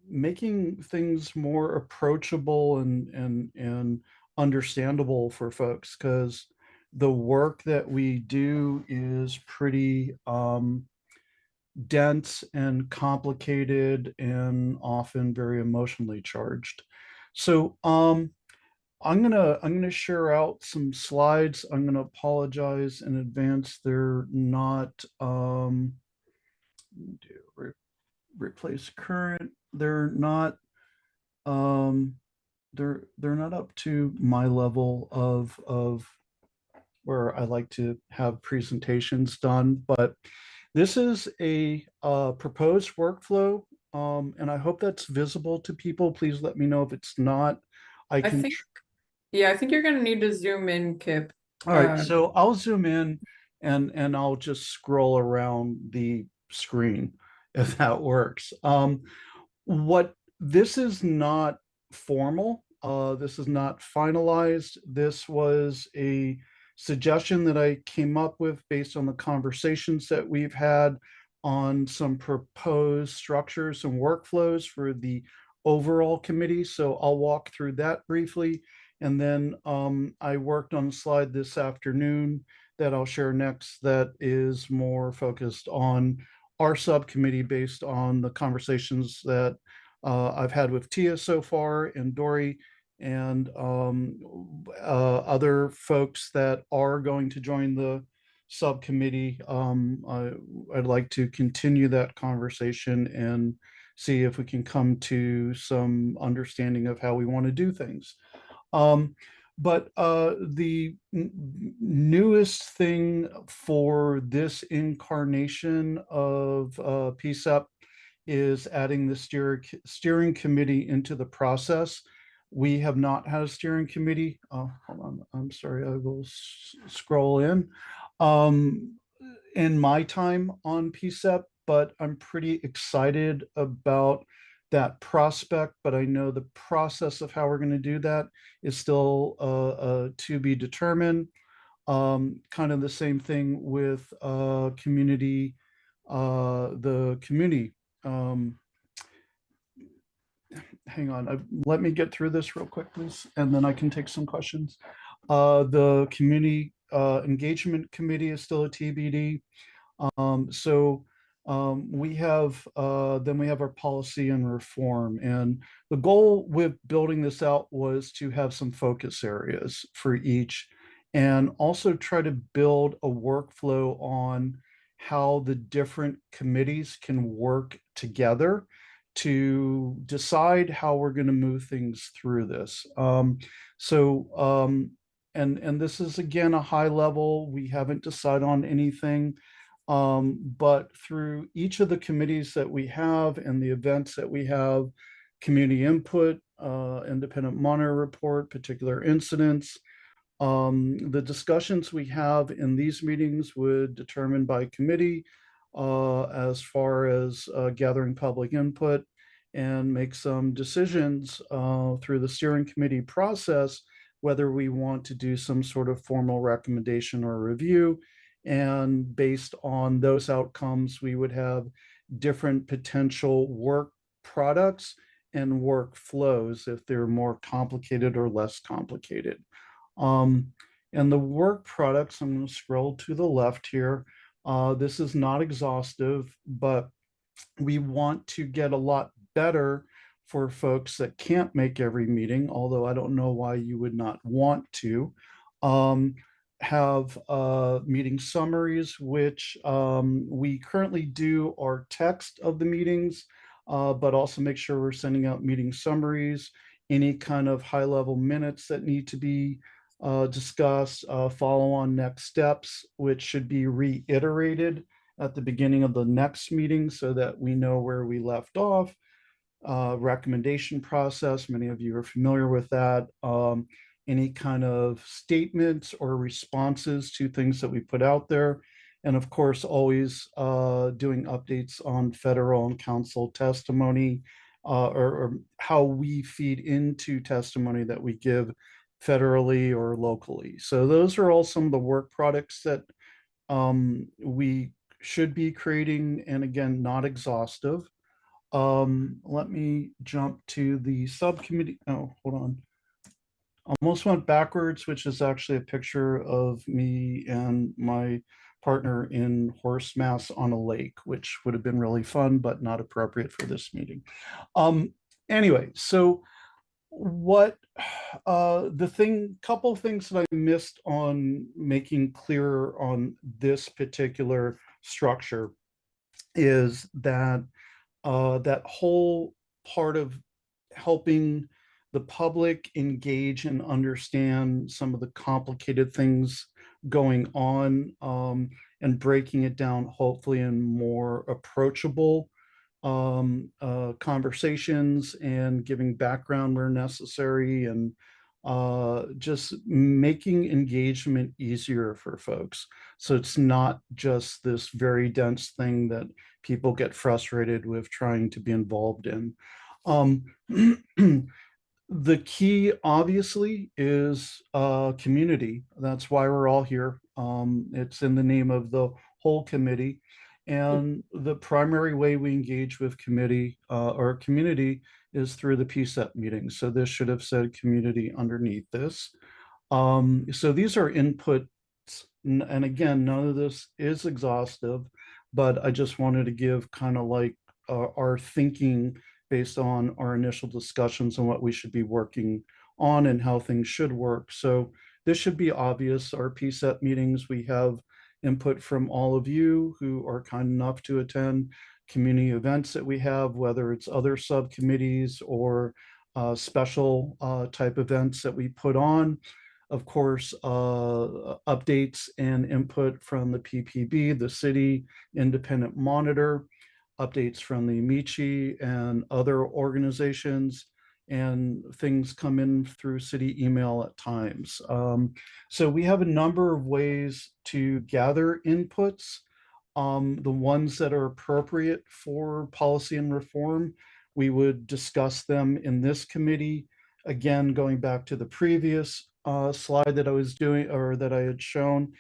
making things more approachable and understandable for folks, because the work that we do is pretty dense and complicated and often very emotionally charged. So I'm gonna share out some slides. I'm gonna apologize in advance. They're not replace current. Um they're not up to my level of where I like to have presentations done, but this is a proposed workflow, and I hope that's visible to people. Please let me know if it's not. I I can. think, yeah, I think you're gonna need to zoom in, Kip. All right, so I'll zoom in and I'll just scroll around the screen if that works. What this is not formal. This is not finalized. This was a suggestion that I came up with based on the conversations that we've had on some proposed structures and workflows for the overall committee. So I'll walk through that briefly. And then I worked on a slide this afternoon that I'll share next that is more focused on our subcommittee based on the conversations that I've had with Tia so far and Dory and other folks that are going to join the subcommittee. I'd like to continue that conversation and see if we can come to some understanding of how we want to do things. But the newest thing for this incarnation of PCCEP is adding the steering committee into the process. We have not had a steering committee. Hold on, I'm sorry, I will scroll in my time on PCCEP, but I'm pretty excited about that prospect, but I know the process of how we're going to do that is still to be determined. Kind of the same thing with community, the community. Hang on, let me get through this real quick, please, and then I can take some questions. The community engagement committee is still a TBD. We have then we have our policy and reform, and the goal with building this out was to have some focus areas for each, and also try to build a workflow on how the different committees can work together to decide how we're going to move things through this. And this is again a high level. We haven't decided on anything. But through each of the committees that we have and the events that we have, community input, independent monitor report, particular incidents, the discussions we have in these meetings would determine by committee as far as gathering public input and make some decisions through the steering committee process, whether we want to do some sort of formal recommendation or review. And based on those outcomes, we would have different potential work products and workflows if they're more complicated or less complicated. And the work products, I'm going to scroll to the left here. This is not exhaustive, but we want to get a lot better for folks that can't make every meeting, although I don't know why you would not want to. Have meeting summaries, which we currently do our text of the meetings, but also make sure we're sending out meeting summaries, any kind of high level minutes that need to be discussed, follow on next steps, which should be reiterated at the beginning of the next meeting so that we know where we left off. Recommendation process, many of you are familiar with that. Any kind of statements or responses to things that we put out there. And of course, always doing updates on federal and council testimony or how we feed into testimony that we give federally or locally. So those are all some of the work products that we should be creating, and again, not exhaustive. Let me jump to the subcommittee. Oh, hold on. Almost went backwards, which is actually a picture of me and my partner in horse mass on a lake, which would have been really fun, but not appropriate for this meeting. Anyway, so what couple things that I missed on making clearer on this particular structure is that that whole part of helping the public engage and understand some of the complicated things going on, and breaking it down hopefully in more approachable conversations and giving background where necessary, and just making engagement easier for folks. So it's not just this very dense thing that people get frustrated with trying to be involved in. The key, obviously, is community. That's why we're all here. It's in the name of the whole committee. And the primary way we engage with committee or community is through the PCEP meetings. So this should have said community underneath this. So these are inputs, and again, none of this is exhaustive, but I just wanted to give kind of like our thinking based on our initial discussions and what we should be working on and how things should work. So this should be obvious. Our PCEP meetings, we have input from all of you who are kind enough to attend community events that we have, whether it's other subcommittees or special type events that we put on. Of course, updates and input from the PPB, the city independent monitor, updates from the Amici and other organizations, and things come in through city email at times. So we have a number of ways to gather inputs. The ones that are appropriate for policy and reform, we would discuss them in this committee. Again, going back to the previous slide that I was doing, or that I had shown,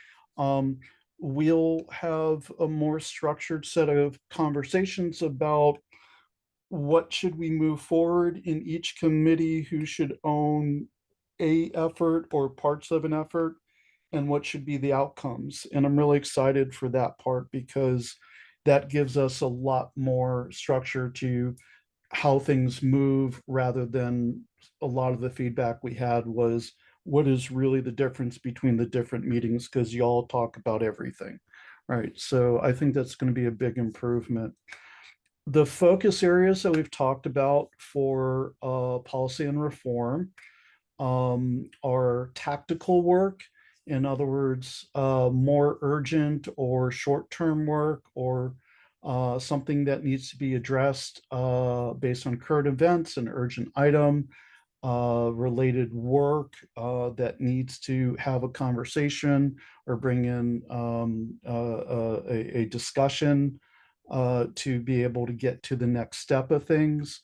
we'll have a more structured set of conversations about what should we move forward in each committee, who should own a effort or parts of an effort, and what should be the outcomes. And I'm really excited for that part, because that gives us a lot more structure to how things move, rather than a lot of the feedback we had was, what is really the difference between the different meetings, because y'all talk about everything, right? So I think that's going to be a big improvement. The focus areas that we've talked about for policy and reform are tactical work. In other words, more urgent or short-term work, or something that needs to be addressed based on current events, an urgent item, related work that needs to have a conversation or bring in a discussion to be able to get to the next step of things.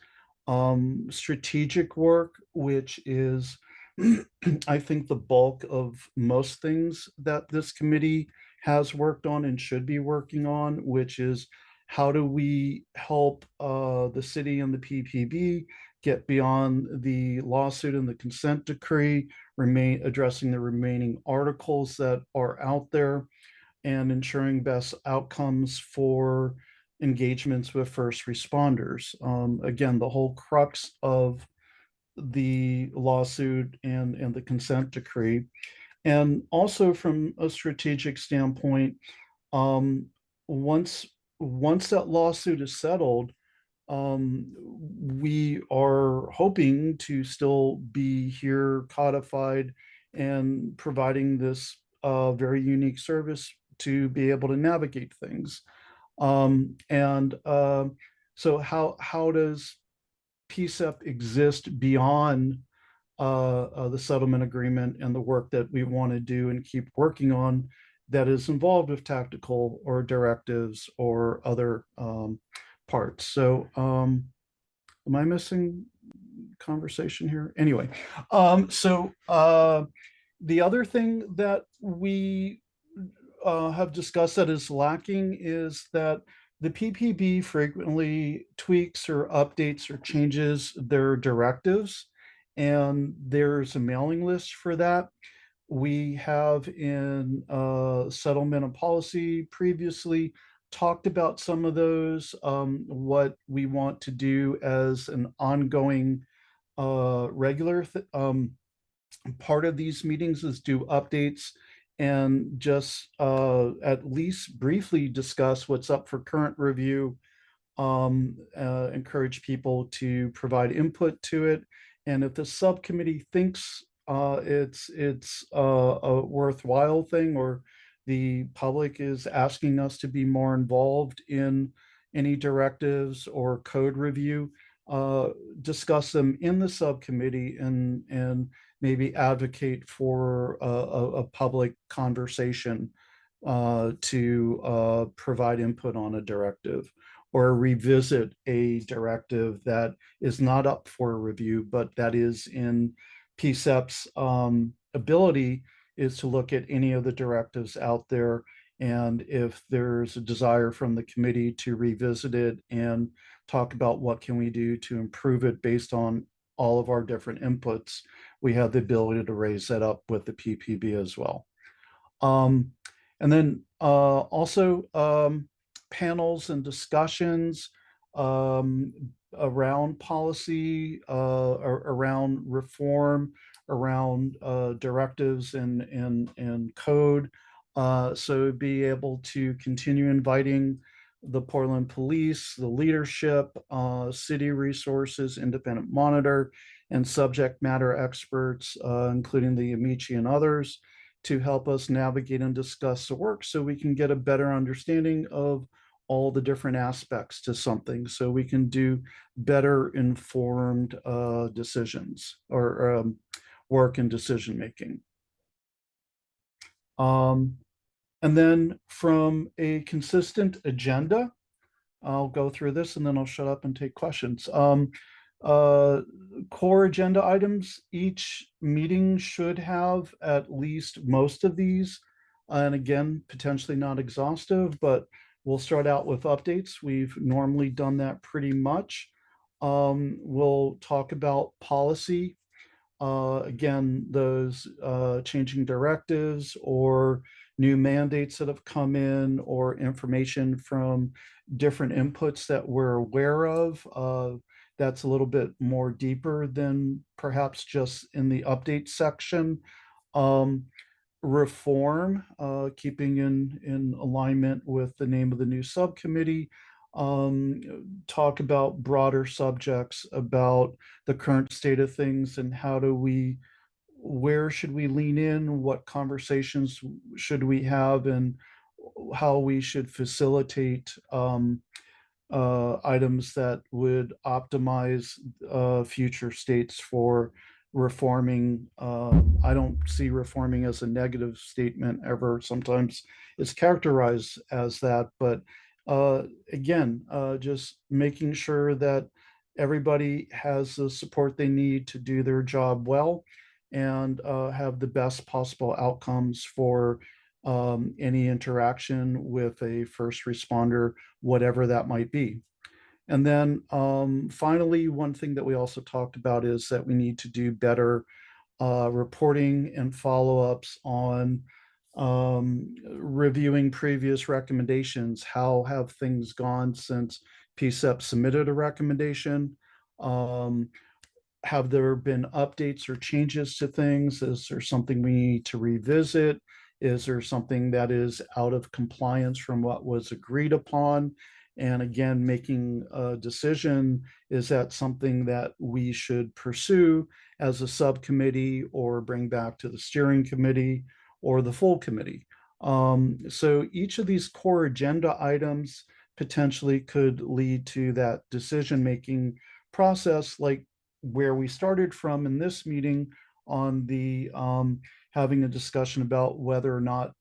Strategic work, which is I think the bulk of most things that this committee has worked on and should be working on, which is how do we help the city and the PPB get beyond the lawsuit and the consent decree, addressing the remaining articles that are out there, and ensuring best outcomes for engagements with first responders. Again, the whole crux of the lawsuit and the consent decree. And also from a strategic standpoint, once that lawsuit is settled, we are hoping to still be here codified and providing this very unique service to be able to navigate things. So how does PCEP exist beyond the settlement agreement and the work that we want to do and keep working on that is involved with tactical or directives or other parts? So am I missing conversation here? Anyway, the other thing that we have discussed that is lacking is that the PPB frequently tweaks or updates or changes their directives, and there's a mailing list for that. We have in settlement and policy previously talked about some of those, what we want to do as an ongoing regular part of these meetings is do updates and just at least briefly discuss what's up for current review, encourage people to provide input to it. And if the subcommittee thinks it's a worthwhile thing, or the public is asking us to be more involved in any directives or code review, discuss them in the subcommittee and maybe advocate for a public conversation to provide input on a directive, or revisit a directive that is not up for review, but that is in PCEP's ability is to look at any of the directives out there. And if there's a desire from the committee to revisit it and talk about what can we do to improve it based on all of our different inputs, we have the ability to raise that up with the PPB as well. And then also panels and discussions around policy, around reform, around directives and code. So be able to continue inviting the Portland Police, the leadership, city resources, independent monitor, and subject matter experts, including the Amici and others, to help us navigate and discuss the work so we can get a better understanding of all the different aspects to something, so we can do better informed decisions or work and decision making. And then from a consistent agenda, I'll go through this and then I'll shut up and take questions. Core agenda items, each meeting should have at least most of these. And again, potentially not exhaustive, but we'll start out with updates. We've normally done that pretty much. We'll talk about policy. Again, those changing directives or new mandates that have come in, or information from different inputs that we're aware of. That's a little bit more deeper than perhaps just in the update section. Reform, keeping in alignment with the name of the new subcommittee. Talk about broader subjects about the current state of things and where should we lean in, what conversations should we have, and how we should facilitate items that would optimize future states for reforming. I don't see reforming as a negative statement ever. Sometimes it's characterized as that, but again, just making sure that everybody has the support they need to do their job well and have the best possible outcomes for any interaction with a first responder, whatever that might be. And then finally, one thing that we also talked about is that we need to do better reporting and follow-ups on reviewing previous recommendations. How have things gone since PCEP submitted a recommendation? Have there been updates or changes to things? Is there something we need to revisit? Is there something that is out of compliance from what was agreed upon? And again, making a decision, is that something that we should pursue as a subcommittee or bring back to the steering committee or the full committee? So each of these core agenda items potentially could lead to that decision-making process, like where we started from in this meeting on the having a discussion about whether or not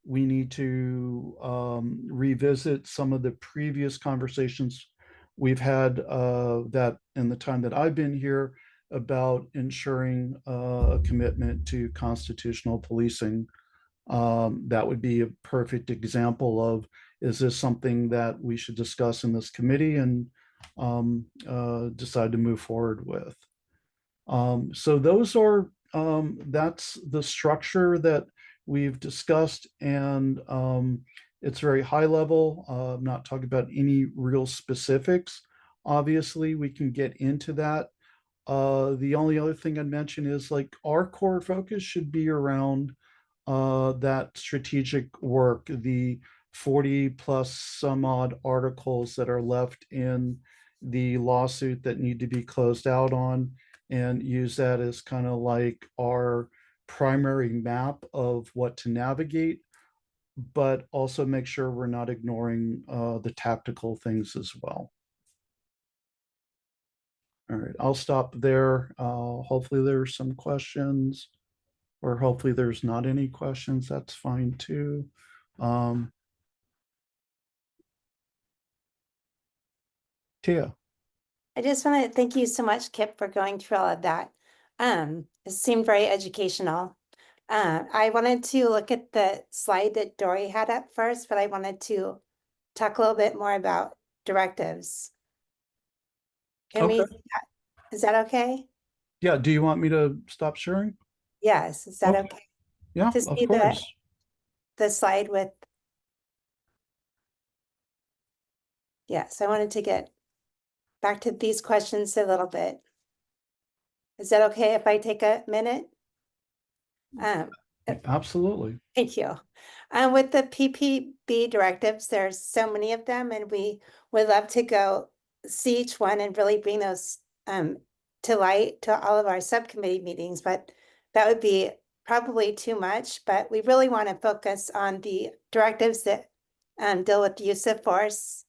we need to revisit some of the previous conversations we've had that in the time that I've been here about ensuring a commitment to constitutional policing That would be a perfect example of, is this something that we should discuss in this committee and decide to move forward with? So those are, that's the structure that we've discussed, and it's very high level. I'm not talking about any real specifics. Obviously, we can get into that. The only other thing I'd mention is, like, our core focus should be around that strategic work, the 40 plus some odd articles that are left in the lawsuit that need to be closed out on, and use that as kind of like our primary map of what to navigate, but also make sure we're not ignoring the tactical things as well. All right, I'll stop there. Hopefully there's some questions, or hopefully there's not any questions. That's fine too. Tia. I just want to thank you so much, Kip, for going through all of that. It seemed very educational. I wanted to look at the slide that Dory had up first, but I wanted to talk a little bit more about directives. Can we, Okay. is that okay? Yeah, do you want me to stop sharing? Yes, is that okay? Yeah, To of see course. the slide with, yes, I wanted to get back to these questions a little bit. Is that okay if I take a minute? Absolutely. Thank you. With the PPB directives, there's so many of them, and we would love to go see each one and really bring those to light to all of our subcommittee meetings, but that would be probably too much. But we really want to focus on the directives that deal with use of force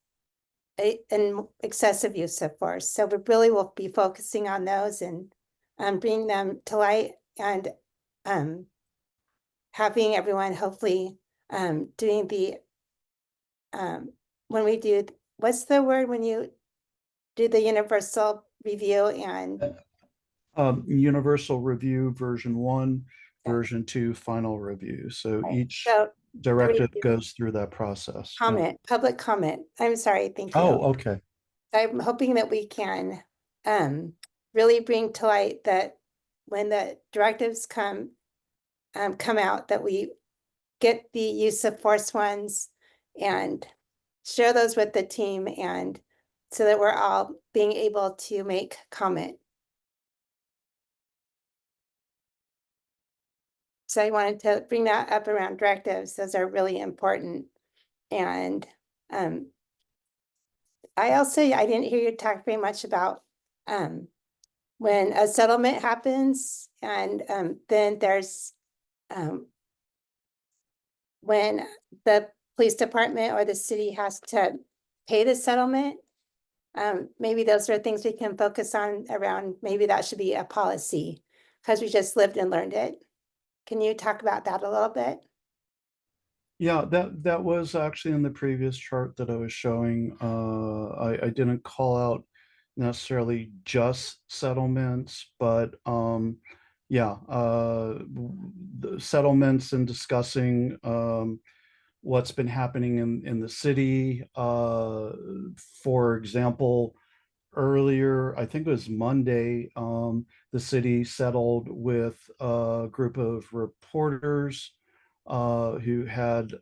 and excessive use of force. So we really will be focusing on those and bringing them to light, and having everyone hopefully doing the when we do, what's the word when you do the universal review and Universal review version 1, Yeah. version 2, final review. So Right. each So directive review. goes through that process. Yeah. Comment, public comment. I'm sorry, thank you. Oh, okay. I'm hoping that we can really bring to light that when the directives come out, that we get the use of force ones and share those with the team, and so that we're all being able to make comment. So I wanted to bring that up around directives. Those are really important. And I didn't hear you talk very much about when a settlement happens, and then there's when the police department or the city has to pay the settlement. Maybe those are things we can focus on around. Maybe that should be a policy, because we just lived and learned it. Can you talk about that a little bit? Yeah, that was actually in the previous chart that I was showing. I didn't call out necessarily just settlements, but yeah, the settlements and discussing what's been happening in the city. For example, earlier, I think it was Monday, the city settled with a group of reporters who had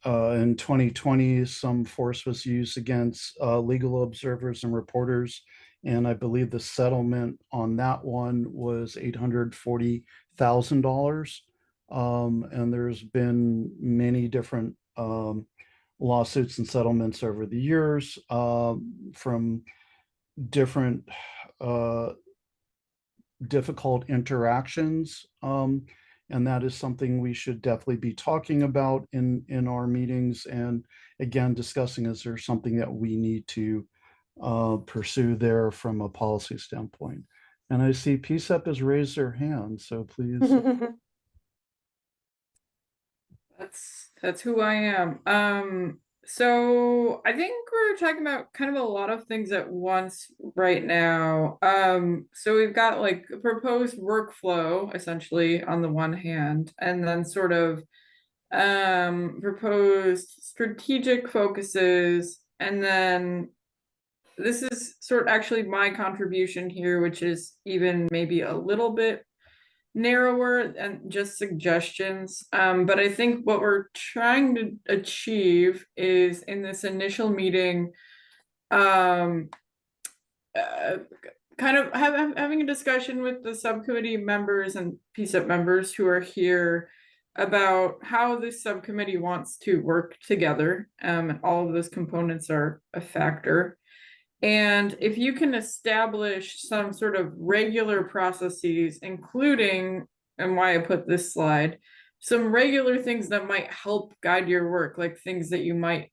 in 2020, some force was used against legal observers and reporters. And I believe the settlement on that one was $840,000. And there's been many different lawsuits and settlements over the years from different difficult interactions. And that is something we should definitely be talking about in our meetings, and again, discussing, is there something that we need to pursue there from a policy standpoint? And I see PCCEP has raised their hand, so please. That's who I am. So I think we're talking about kind of a lot of things at once right now. So we've got like a proposed workflow essentially on the one hand, and then sort of proposed strategic focuses, and then this is sort of actually my contribution here, which is even maybe a little bit narrower and just suggestions. But I think what we're trying to achieve is in this initial meeting, kind of having a discussion with the subcommittee members and PCEP members who are here about how this subcommittee wants to work together. And all of those components are a factor. And if you can establish some sort of regular processes, including, and why I put this slide, some regular things that might help guide your work, like things that you might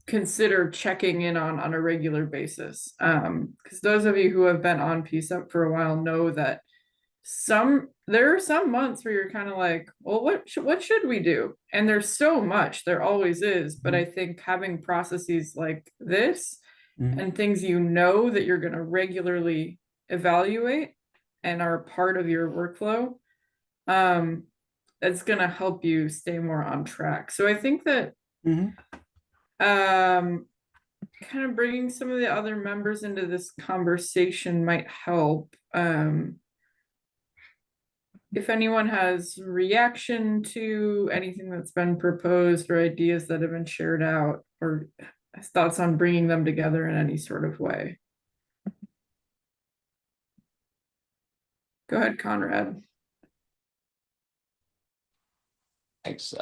consider checking in on a regular basis. Because those of you who have been on PCEP for a while know that there are some months where you're kind of like, well, what should we do? And there's so much, there always is, but I think having processes like this and things you know that you're going to regularly evaluate and are part of your workflow, that's going to help you stay more on track. So I think that kind of bringing some of the other members into this conversation might help. If anyone has reaction to anything that's been proposed or ideas that have been shared out, or thoughts on bringing them together in any sort of way. Go ahead, Conrad. Thanks.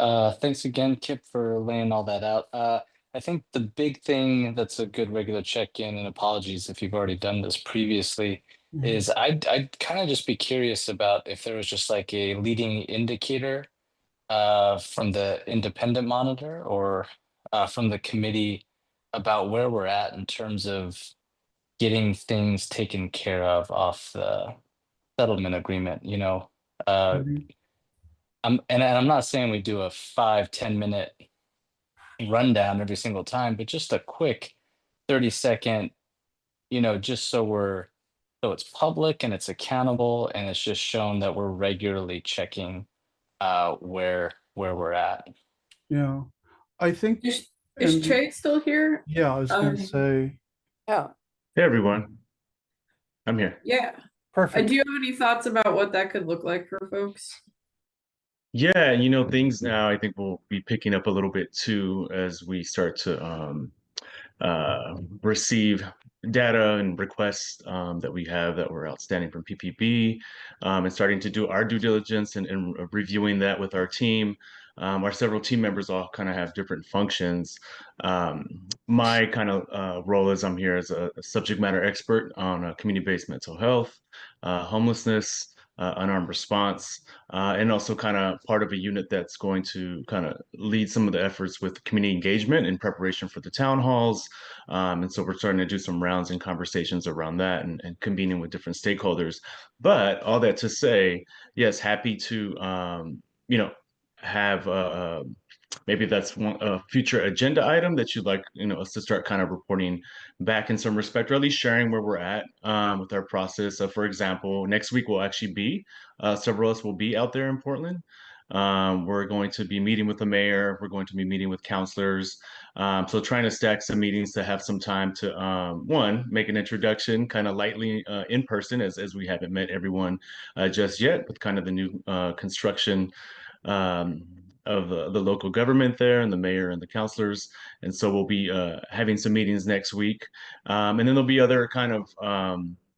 Thanks again, Kip, for laying all that out. I think the big thing that's a good regular check-in, and apologies if you've already done this previously, is I'd kind of just be curious about if there was just like a leading indicator from the independent monitor or from the committee about where we're at in terms of getting things taken care of off the settlement agreement, you know. I'm not saying we do a 5-10 minute rundown every single time, but just a quick 30-second, you know, just so it's public and it's accountable and it's just shown that we're regularly checking where we're at. Yeah, I think. Is Che still here? Yeah, I was going to say. Oh, Hey, everyone. I'm here. Yeah. Perfect. Do you have any thoughts about what that could look like for folks? Yeah, you know, things now I think we'll be picking up a little bit too as we start to receive data and requests that we have that were outstanding from PPB, and starting to do our due diligence and reviewing that with our team. Our several team members all kind of have different functions. My kind of role is I'm here as a subject matter expert on community-based mental health, homelessness, unarmed response, and also kind of part of a unit that's going to kind of lead some of the efforts with community engagement in preparation for the town halls. And so we're starting to do some rounds and conversations around that and convening with different stakeholders. But all that to say, yes, happy to, you know, have maybe that's a future agenda item that you'd like, you know, us to start kind of reporting back in some respect, or at least sharing where we're at with our process. So for example, next week will actually be, several of us will be out there in Portland. We're going to be meeting with the mayor. We're going to be meeting with counselors. So trying to stack some meetings to have some time to, one, make an introduction kind of lightly in person as we haven't met everyone just yet with kind of the new construction of the local government there and the mayor and the counselors. And so we'll be having some meetings next week. And then there'll be other kind of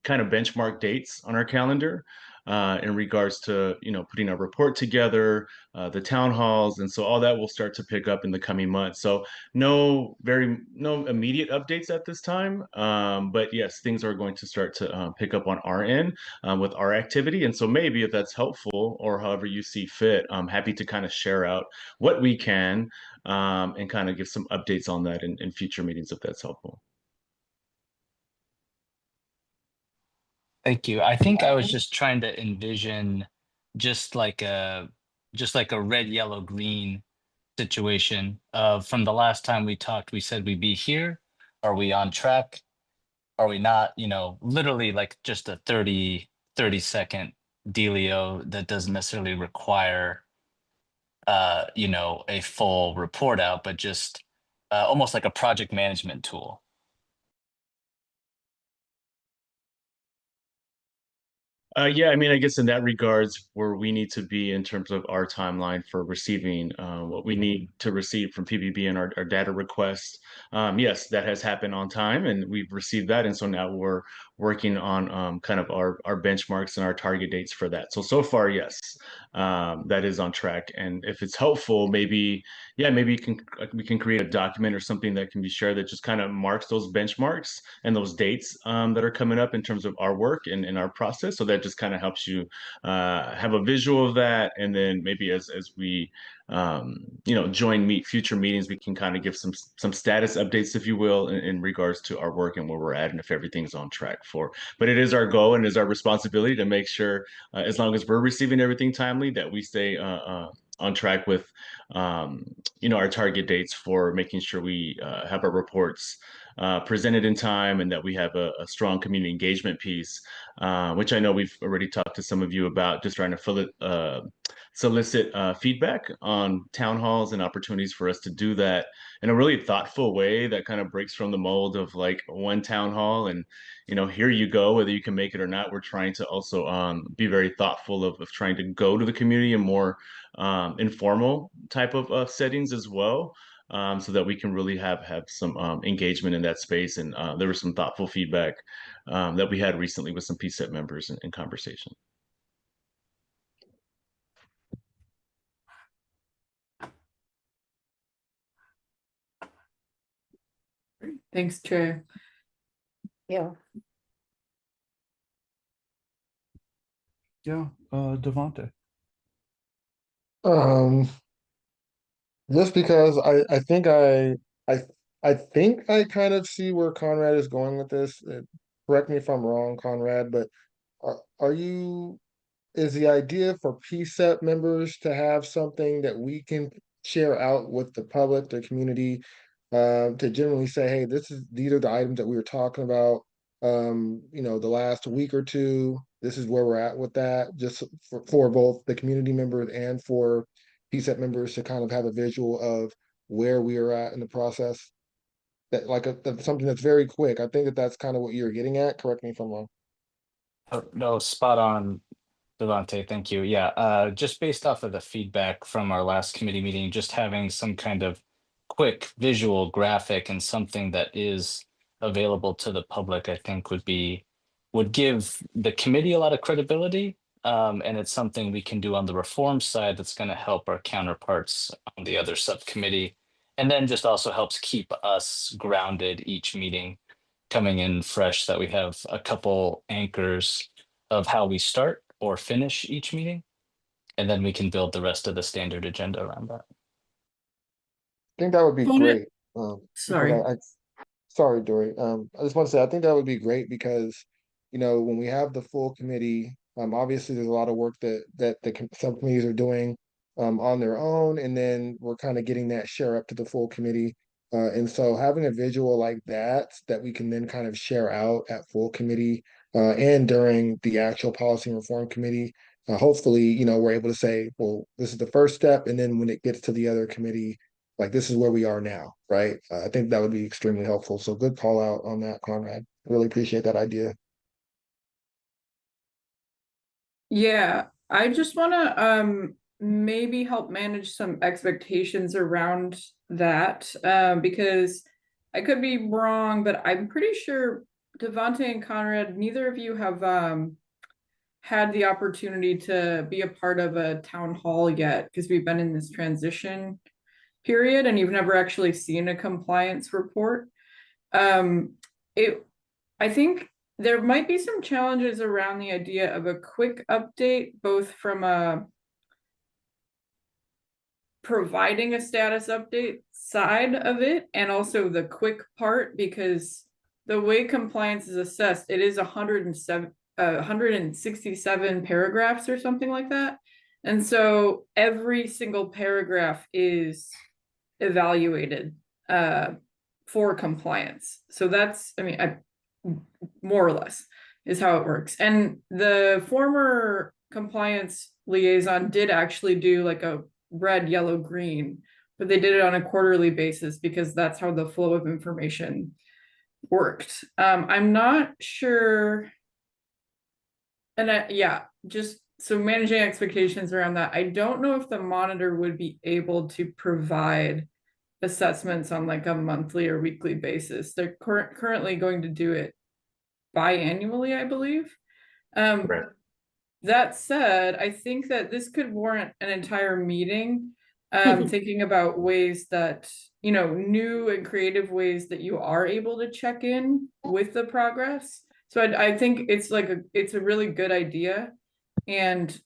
benchmark dates on our calendar in regards to, you know, putting our report together, the town halls. And so all that will start to pick up in the coming months. So no immediate updates at this time. But yes, things are going to start to pick up on our end with our activity. And so maybe if that's helpful or however you see fit, I'm happy to kind of share out what we can and kind of give some updates on that in future meetings if that's helpful. Thank you. I think I was just trying to envision just like a red, yellow, green situation. From the last time we talked, we said we'd be here Are we on track? Are we not? You know, literally like just a 30-second dealio that doesn't necessarily require you know, a full report out, but just almost like a project management tool. Yeah, I mean, I guess in that regards, where we need to be in terms of our timeline for receiving what we need to receive from PBB and our data requests. Yes, that has happened on time, and we've received that, and so now we're working on kind of our benchmarks and our target dates for that. So far, yes, that is on track. And if it's helpful, maybe maybe we can create a document or something that can be shared that just kind of marks those benchmarks and those dates that are coming up in terms of our work and our process. So that just kind of helps you have a visual of that. And then maybe as we you know, join future meetings, we can kind of give some status updates, if you will, in regards to our work and where we're at and if everything's on track for. But it is our goal and is our responsibility to make sure, as long as we're receiving everything timely, that we stay on track with you know, our target dates for making sure we have our reports presented in time and that we have a strong community engagement piece, which I know we've already talked to some of you about, just trying to solicit feedback on town halls and opportunities for us to do that in a really thoughtful way that kind of breaks from the mold of like one town hall and, you know, here you go, whether you can make it or not. We're trying to also be very thoughtful of trying to go to the community in more informal type of settings as well, so that we can really have some engagement in that space. And there was some thoughtful feedback that we had recently with some PCEP members in conversation. Thanks, Trey. Yeah. Yeah, Devonte. Just because I think I think I kind of see where Conrad is going with this. Correct me if I'm wrong, Conrad, but are you, is the idea for PCEP members to have something that we can share out with the public, the community, to generally say, hey, these are the items that we were talking about, you know, the last week or two. This is where we're at with that, just for both the community members and for PCEP members to kind of have a visual of where we are at in the process. That like something that's very quick. I think that's kind of what you're getting at. Correct me if I'm wrong. Oh, no, spot on, Devonte. Thank you. Yeah, just based off of the feedback from our last committee meeting, just having some kind of quick visual graphic and something that is available to the public, I think would give the committee a lot of credibility. And it's something we can do on the reform side that's going to help our counterparts on the other subcommittee. And then just also helps keep us grounded each meeting, coming in fresh, that we have a couple anchors of how we start or finish each meeting. And then we can build the rest of the standard agenda around that. I think that would be great. Sorry. Sorry, Dory. I just want to say I think that would be great because, you know, when we have the full committee, obviously there's a lot of work that the subcommittees are doing on their own, and then we're kind of getting that share up to the full committee. And so having a visual like that we can then kind of share out at full committee and during the actual policy and reform committee, hopefully, you know, we're able to say, well, this is the first step, and then when it gets to the other committee, like this is where we are now, right? I think that would be extremely helpful. So good call out on that, Conrad. Really appreciate that idea. Yeah, I just want to maybe help manage some expectations around that, because I could be wrong, but I'm pretty sure Devonte and Conrad, neither of you have had the opportunity to be a part of a town hall yet, because we've been in this transition period and you've never actually seen a compliance report. I think there might be some challenges around the idea of a quick update, both from providing a status update side of it and also the quick part, because the way compliance is assessed, it is 167 paragraphs or something like that. And so every single paragraph is evaluated for compliance. So that's, I mean, more or less is how it works. And the former compliance liaison did actually do like a red, yellow, green, but they did it on a quarterly basis because that's how the flow of information worked. I'm not sure. And yeah, just so managing expectations around that. I don't know if the monitor would be able to provide assessments on like a monthly or weekly basis. They're currently going to do it biannually, I believe. Right. That said, I think that this could warrant an entire meeting, thinking about ways that, you know, new and creative ways that you are able to check in with the progress. So I think it's like it's a really good idea, and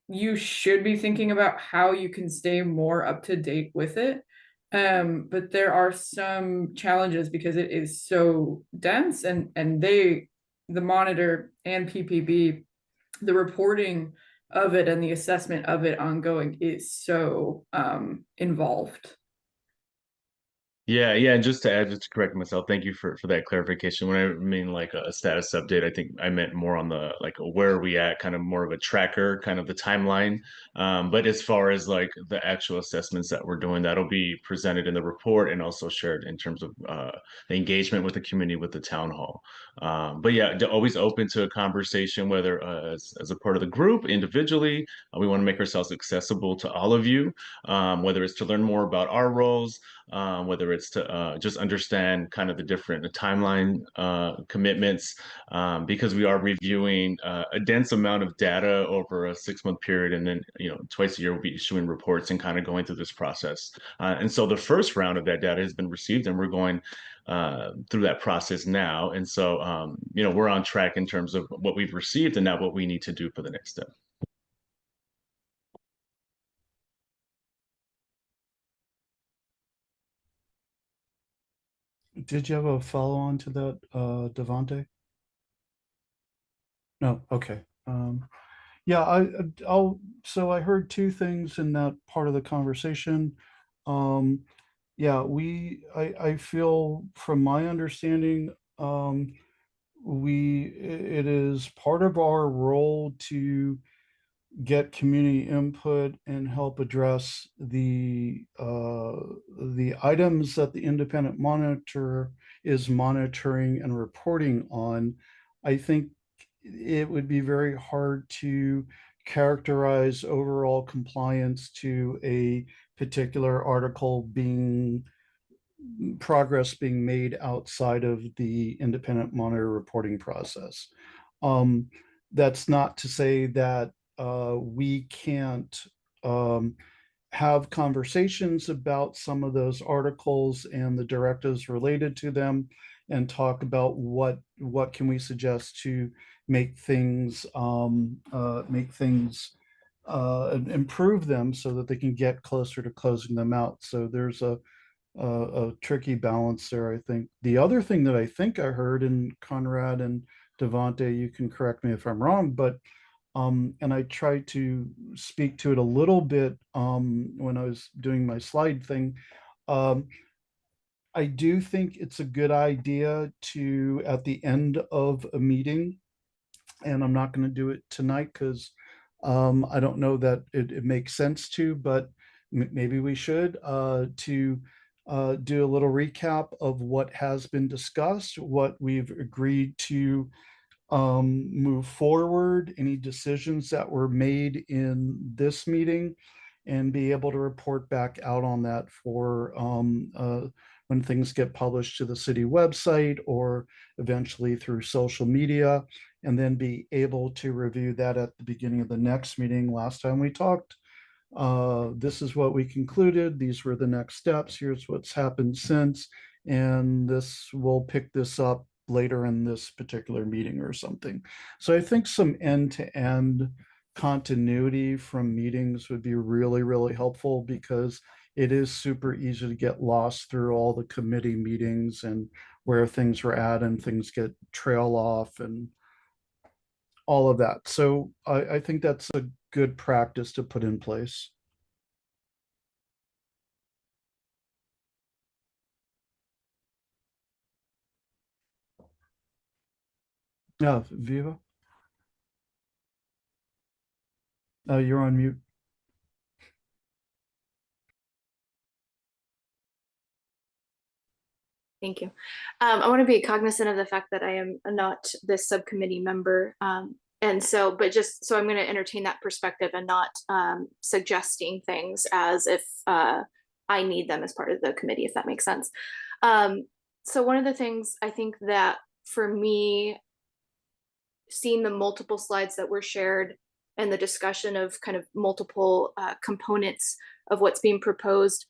you should be thinking about how you can stay more up to date with it. But there are some challenges because it is so dense, and the monitor and PPB, the reporting of it and the assessment of it ongoing is so involved. Yeah, and just to add, just to correct myself, thank you for that clarification. When I mean like a status update, I think I meant more on the like where are we at, kind of more of a tracker, kind of the timeline. But as far as like the actual assessments that we're doing, that'll be presented in the report and also shared in terms of the engagement with the community with the town hall. But yeah, always open to a conversation, whether as a part of the group, individually. We want to make ourselves accessible to all of you, whether it's to learn more about our roles, whether it's to just understand kind of the different timeline commitments, because we are reviewing a dense amount of data over a 6-month period, and then twice a year we'll be issuing reports and kind of going through this process. And so the first round of that data has been received, and we're going through that process now. And so we're on track in terms of what we've received and now what we need to do for the next step. Did you have a follow-on to that, Devante? No, okay. Yeah, so I heard two things in that part of the conversation. Yeah, I feel from my understanding, it is part of our role to get community input and help address the items that the independent monitor is monitoring and reporting on. I think it would be very hard to characterize overall compliance to a particular article being progress being made outside of the independent monitor reporting process. That's not to say that we can't have conversations about some of those articles and the directives related to them, and talk about what can we suggest to make things improve them so that they can get closer to closing them out. So there's a tricky balance there, I think. The other thing that I think I heard, in Conrad and Devante, you can correct me if I'm wrong, but and I tried to speak to it a little bit when I was doing my slide thing. I do think it's a good idea to, at the end of a meeting, and I'm not going to do it tonight because I don't know that it makes sense to, but maybe we should, to do a little recap of what has been discussed, what we've agreed to move forward, any decisions that were made in this meeting, and be able to report back out on that for when things get published to the city website or eventually through social media, and then be able to review that at the beginning of the next meeting. Last time we talked, this is what we concluded. These were the next steps. Here's what's happened since, and we'll pick this up later in this particular meeting or something. So I think some end-to-end continuity from meetings would be really, really helpful, because it is super easy to get lost through all the committee meetings and where things were at, and things get trail off and all of that. So I think that's a good practice to put in place. Yeah, Viva. You're on mute. Thank you. I want to be cognizant of the fact that I am not this subcommittee member. And so, but just so I'm going to entertain that perspective and not suggesting things as if I need them as part of the committee, if that makes sense. So one of the things I think that for me, seeing the multiple slides that were shared and the discussion of kind of multiple components of what's being proposed,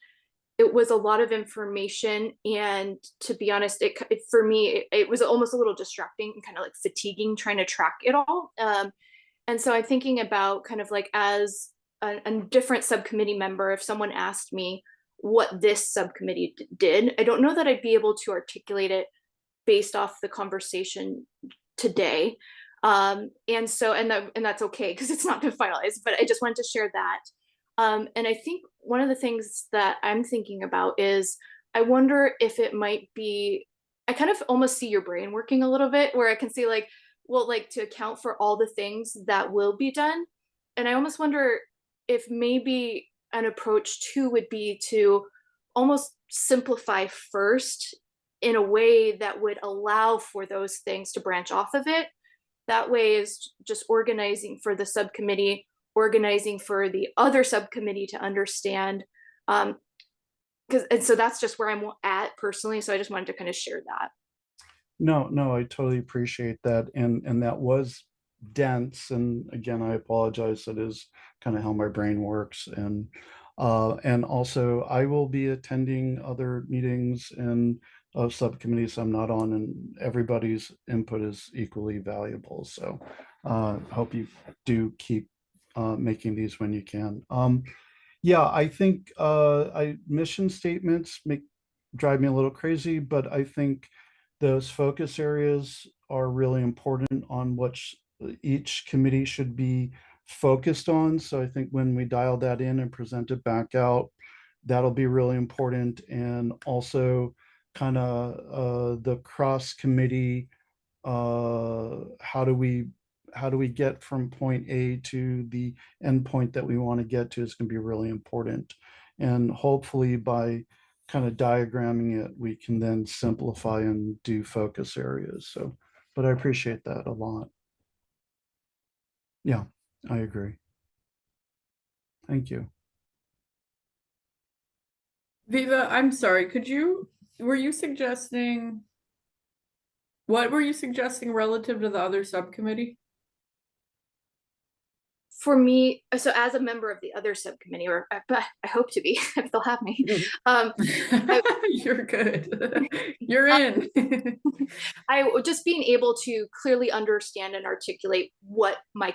it was a lot of information, and to be honest, for me it was almost a little distracting and kind of like fatiguing trying to track it all. And so I'm thinking about kind of like, as a different subcommittee member, if someone asked me what this subcommittee did, I don't know that I'd be able to articulate it based off the conversation today. And that's okay because it's not been finalized, but I just wanted to share that. And I think one of the things that I'm thinking about is, I wonder if it might be, I kind of almost see your brain working a little bit, where I can see like, well, like to account for all the things that will be done. And I almost wonder if maybe an approach too would be to almost simplify first in a way that would allow for those things to branch off of it. That way is just organizing for the subcommittee, organizing for the other subcommittee to understand. And so that's just where I'm at personally. So I just wanted to kind of share that. No, I totally appreciate that. And that was dense. And again, I apologize. That is kind of how my brain works. And also I will be attending other meetings and of subcommittees I'm not on, and everybody's input is equally valuable. So hope you do keep making these when you can. Yeah, I think mission statements drive me a little crazy, but I think those focus areas are really important on what each committee should be focused on. So I think when we dial that in and present it back out, that'll be really important. And also kind of the cross committee, how do we get from point A to the end point that we want to get to is going to be really important. And hopefully by kind of diagramming it, we can then simplify and do focus areas. So, but I appreciate that a lot. Yeah, I agree. Thank you. Viva, I'm sorry, what were you suggesting relative to the other subcommittee? For me, so as a member of the other subcommittee, or I hope to be, if they'll have me, You're good. You're in. I just being able to clearly understand and articulate what my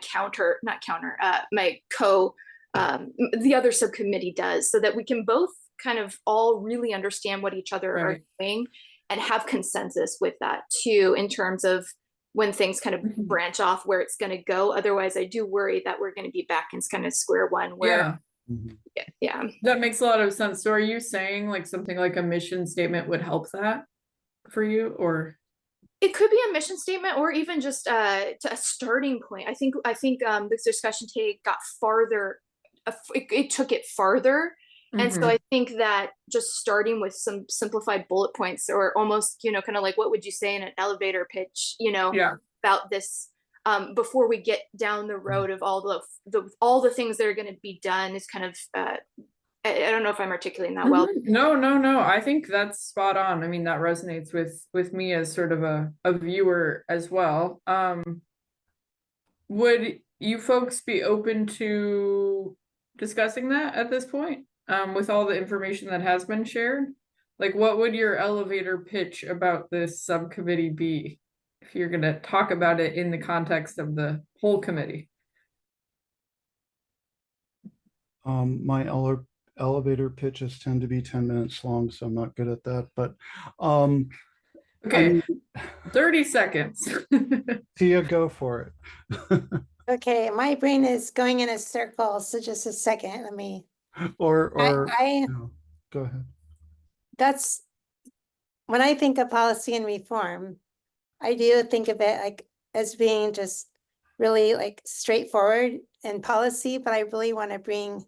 the other subcommittee does, so that we can both kind of all really understand what each other are doing and have consensus with that too, in terms of when things kind of branch off where it's going to go. Otherwise, I do worry that we're going to be back in kind of square one where, yeah. That makes a lot of sense. So are you saying like something like a mission statement would help that for you, or? It could be a mission statement, or even just to a starting point. I think this discussion today got farther. It took it farther. And so I think that just starting with some simplified bullet points, or almost, kind of like, what would you say in an elevator pitch, about this, before we get down the road of all the things that are going to be done, is kind of, I don't know if I'm articulating that well. No. I think that's spot on. I mean, that resonates with me as sort of a viewer as well. Would you folks be open to discussing that at this point? With all the information that has been shared? Like, what would your elevator pitch about this subcommittee be if you're going to talk about it in the context of the whole committee? My elevator pitches tend to be 10 minutes long, so I'm not good at that, but okay, 30 seconds. Tia, go for it. Okay, my brain is going in a circle, so just a second, let me. Or no, go ahead. That's when I think of policy and reform, I do think of it like as being just really like straightforward in policy, but I really want to bring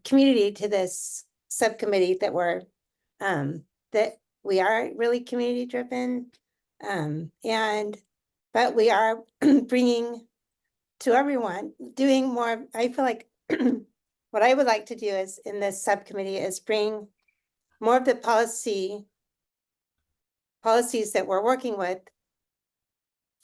community to this subcommittee that we are really community driven. But we are bringing to everyone, doing more. I feel like what I would like to do is in this subcommittee is bring more of the policies that we're working with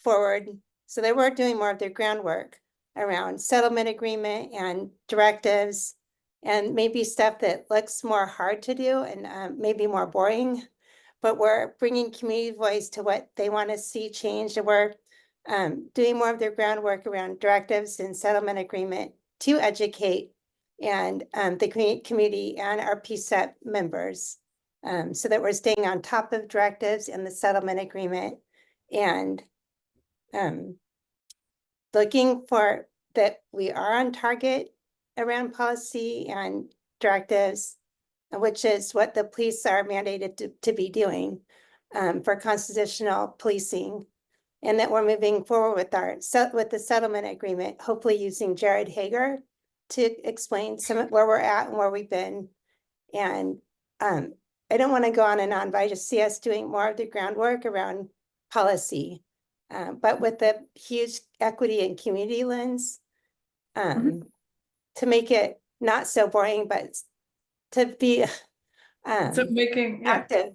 forward, so they were doing more of their groundwork around settlement agreement and directives, and maybe stuff that looks more hard to do and maybe more boring, but we're bringing community voice to what they want to see changed, and we're doing more of their groundwork around directives and settlement agreement to educate and the community and our PCEP members, so that we're staying on top of directives and the settlement agreement, and looking for that we are on target around policy and directives, which is what the police are mandated to be doing for constitutional policing, and that we're moving forward with the settlement agreement, hopefully using Jared Hager to explain some of where we're at and where we've been. And I don't want to go on and on, but I just see us doing more of the groundwork around policy, but with the huge equity and community lens, to make it not so boring, but to be So making active.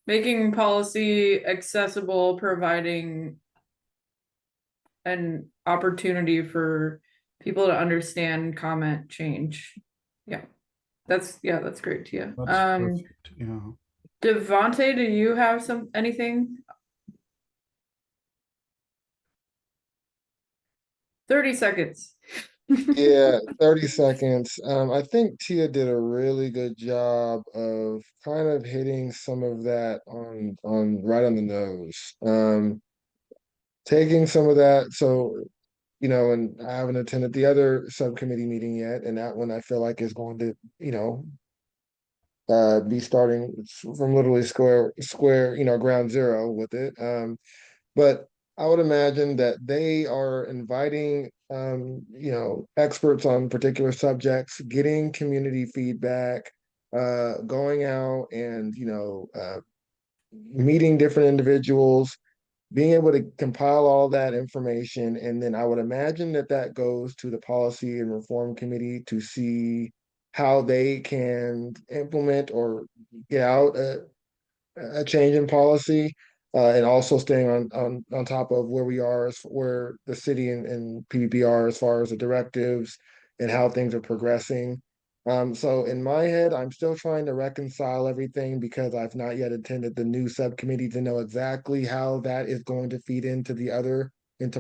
Making policy accessible, providing an opportunity for people to understand, comment, change. That's great, Tia. That's perfect. Yeah. Devonte, do you have anything? 30 seconds. Yeah, 30 seconds. I think Tia did a really good job of kind of hitting some of that on right on the nose. Taking some of that, so and I haven't attended the other subcommittee meeting yet, and that one I feel like is going to, be starting from literally square, ground zero with it. But I would imagine that they are inviting, experts on particular subjects, getting community feedback, going out and, meeting different individuals, being able to compile all that information. And then I would imagine that goes to the Policy and Reform Committee to see how they can implement or get out a change in policy, and also staying on top of where we are, where the city and PPP are as far as the directives and how things are progressing. So in my head, I'm still trying to reconcile everything because I've not yet attended the new subcommittee to know exactly how that is going to feed into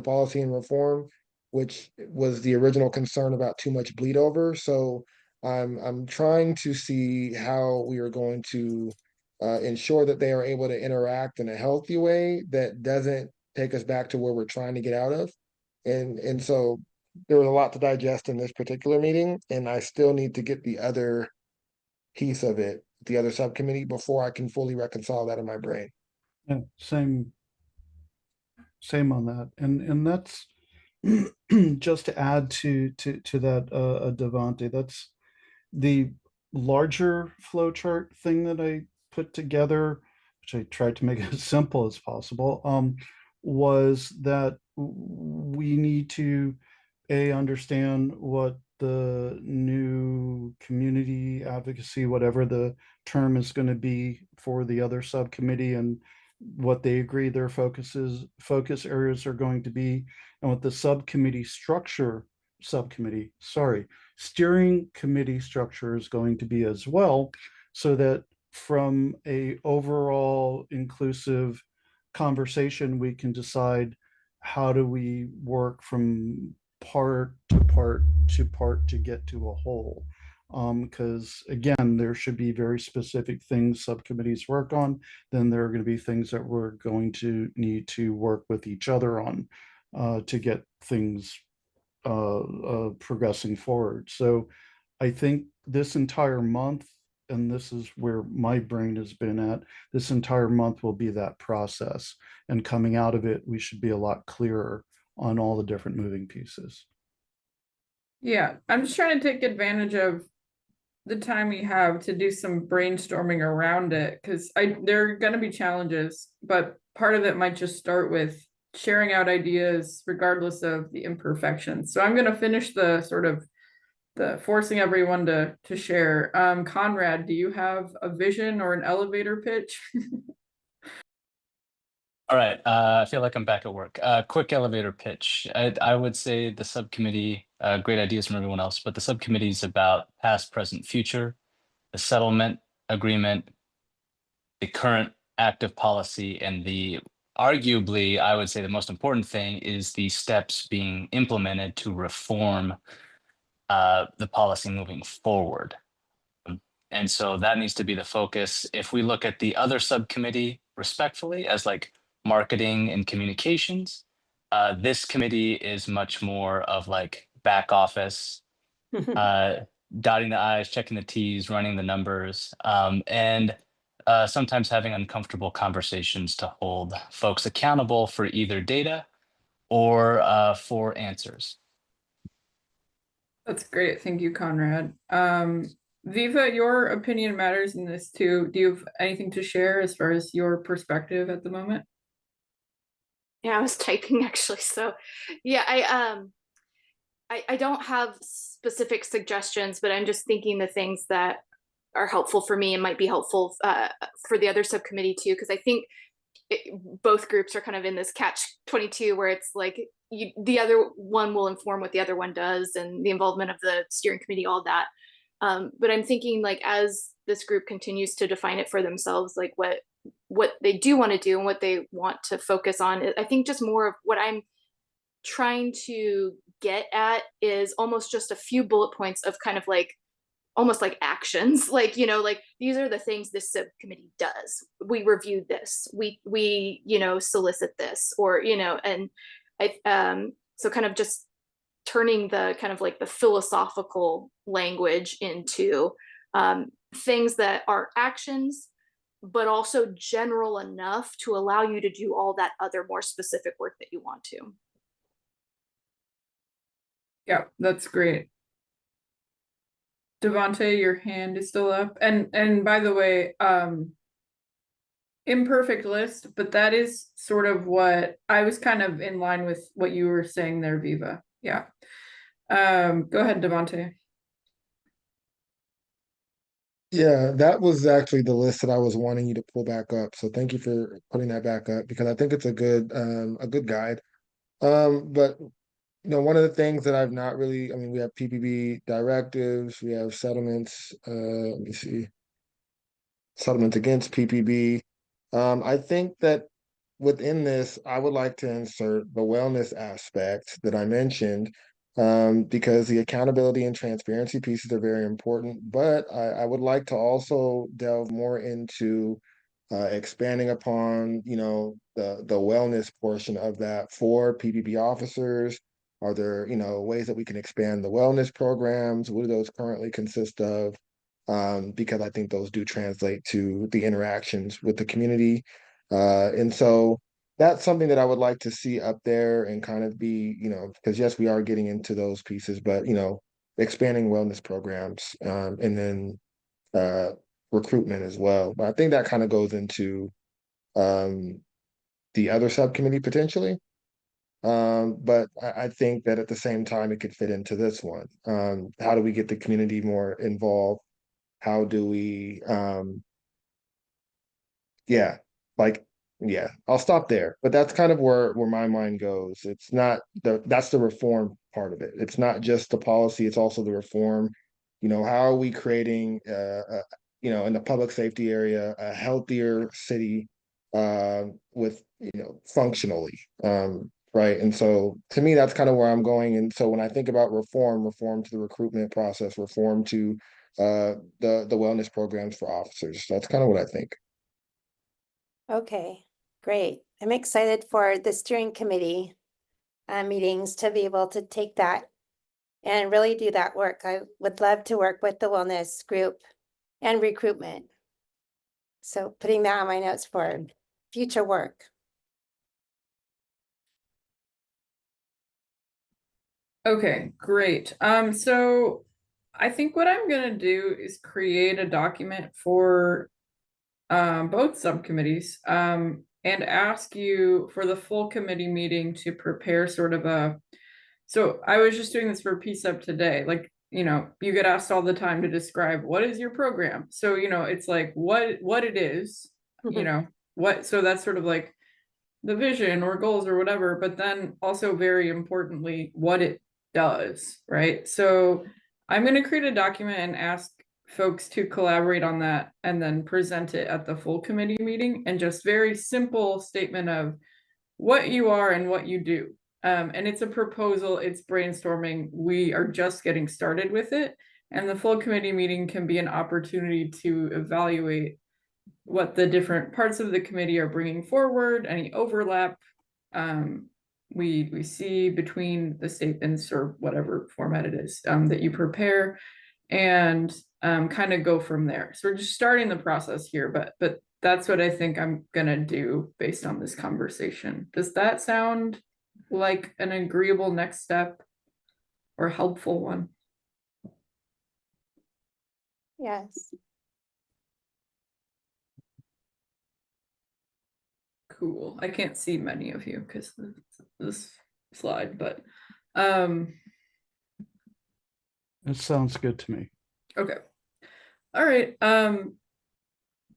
policy and reform, which was the original concern about too much bleed over. So I'm trying to see how we are going to ensure that they are able to interact in a healthy way that doesn't take us back to where we're trying to get out of. And so there was a lot to digest in this particular meeting, and I still need to get the other piece of it, the other subcommittee, before I can fully reconcile that in my brain. Yeah, same on that. And that's just to add to that, Devonte, that's the larger flowchart thing that I put together, which I tried to make it as simple as possible, was that we need to understand what the new community advocacy, whatever the term is going to be for the other subcommittee, and what they agree their focus areas are going to be, and what the steering committee structure is going to be as well, so that from a overall inclusive conversation, we can decide how do we work from part to part to part to get to a whole. Because again, there should be very specific things subcommittees work on. Then there are going to be things that we're going to need to work with each other on to get things progressing forward. So I think this entire month and this is where my brain has been at, this entire month will be that process. And coming out of it, we should be a lot clearer on all the different moving pieces. Yeah, I'm just trying to take advantage of the time we have to do some brainstorming around it, because there are going to be challenges, but part of it might just start with sharing out ideas regardless of the imperfections. So I'm going to finish the sort of the forcing everyone to share. Conrad, do you have a vision or an elevator pitch? All right, I feel like I'm back at work. Quick elevator pitch. I would say the subcommittee, great ideas from everyone else, but the subcommittee is about past, present, future, the settlement agreement, the current active policy, and the arguably, I would say the most important thing is the steps being implemented to reform the policy moving forward. And so that needs to be the focus. If we look at the other subcommittee respectfully as like marketing and communications, this committee is much more of like back office, dotting the I's, checking the T's, running the numbers, and sometimes having uncomfortable conversations to hold folks accountable for either data or for answers. That's great. Thank you, Conrad. Viva, your opinion matters in this too. Do you have anything to share as far as your perspective at the moment? Yeah, I was typing actually. So yeah, I don't have specific suggestions, but I'm just thinking the things that are helpful for me and might be helpful for the other subcommittee too, because I think both groups are kind of in this catch-22 where it's like the other one will inform what the other one does, and the involvement of the steering committee, all that. But I'm thinking like as this group continues to define it for themselves, like what they do want to do and what they want to focus on, I think just more of what I'm trying to get at is almost just a few bullet points of kind of like almost like actions, like, you know, like these are the things this subcommittee does. We review this, we solicit this, or, and so kind of just turning the kind of like the philosophical language into things that are actions, but also general enough to allow you to do all that other more specific work that you want to. Yeah, that's great. Devonte, your hand is still up. And by the way, imperfect list, but that is sort of what I was kind of in line with what you were saying there, Viva. Yeah. Go ahead, Devonte. Yeah, that was actually the list that I was wanting you to pull back up. So thank you for putting that back up because I think it's a good guide. But one of the things that I've not really, I mean, we have PPB directives, we have settlements, let me see, settlements against PPB. I think that within this, I would like to insert the wellness aspect that I mentioned, because the accountability and transparency pieces are very important. But I would like to also delve more into expanding upon, the wellness portion of that for PPP officers. Are there, ways that we can expand the wellness programs? What do those currently consist of? Because I think those do translate to the interactions with the community. And so that's something that I would like to see up there and kind of be, because yes, we are getting into those pieces, but, expanding wellness programs, and then recruitment as well. But I think that kind of goes into the other subcommittee potentially. But I think that at the same time, it could fit into this one. How do we get the community more involved? How do we, yeah, like, yeah, I'll stop there. But that's kind of where my mind goes. It's not that's the reform part of it. It's not just the policy, it's also the reform. How are we creating in the public safety area, a healthier city with, functionally. Right. And so to me, that's kind of where I'm going. And so when I think about reform to the recruitment process, reform to the wellness programs for officers. That's kind of what I think. Okay, great. I'm excited for the steering committee meetings to be able to take that and really do that work. I would love to work with the wellness group and recruitment. So putting that on my notes for future work. Okay, great. So I think what I'm gonna do is create a document for both subcommittees and ask you for the full committee meeting to prepare sort of a, so I was just doing this for PCEP today, like, you know, you get asked all the time to describe what is your program. So, you know, it's like what it is, you know, what, so that's sort of like the vision or goals or whatever, but then also very importantly, what it does, right? So I'm going to create a document and ask folks to collaborate on that and then present it at the full committee meeting, and just very simple statement of what you are and what you do. And it's a proposal, it's brainstorming. We are just getting started with it. And the full committee meeting can be an opportunity to evaluate what the different parts of the committee are bringing forward, any overlap we see between the statements or whatever format it is that you prepare, and kind of go from there. So we're just starting the process here, but that's what I think I'm gonna do based on this conversation. Does that sound like an agreeable next step or helpful one? Yes. Cool. I can't see many of you because this slide, but It sounds good to me. okay. All right.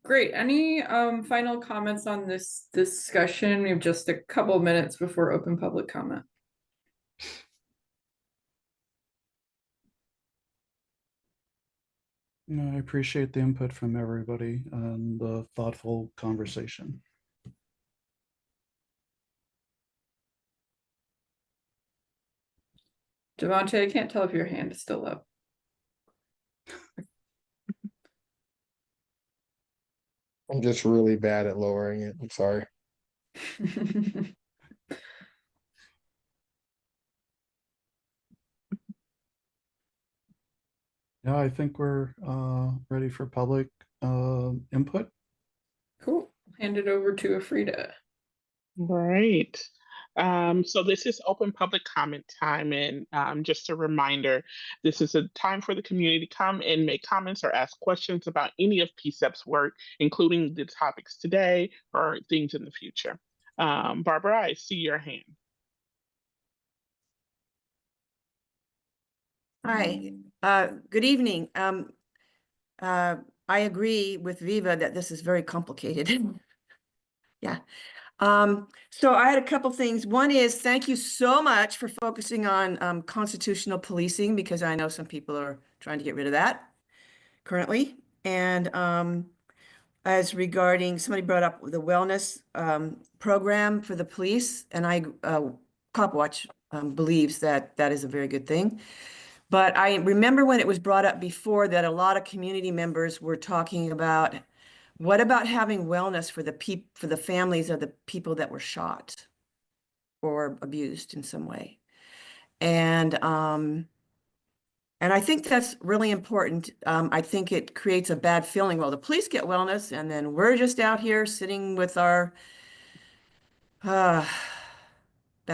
Great. Any final comments on this discussion? We have just a couple minutes before open public comment. No, I appreciate the input from everybody and the thoughtful conversation. Devontae, I can't tell if your hand is still up. I'm just really bad at lowering it. I'm sorry. Yeah, I think we're ready for public input. Cool. Hand it over to Afrida. Right. So this is open public comment time, and just a reminder, this is a time for the community to come and make comments or ask questions about any of PCEP's work, including the topics today or things in the future. Barbara, I see your hand. Hi, good evening. I agree with Viva that this is very complicated. Yeah. So I had a couple things. One is thank you so much for focusing on constitutional policing, because I know some people are trying to get rid of that currently. And as regarding, somebody brought up the wellness program for the police, and Cop Watch believes that that is a very good thing. But I remember when it was brought up before that a lot of community members were talking about, what about having wellness for the families of the people that were shot or abused in some way? And I think that's really important. I think it creates a bad feeling. Well, the police get wellness, and then we're just out here sitting with our bad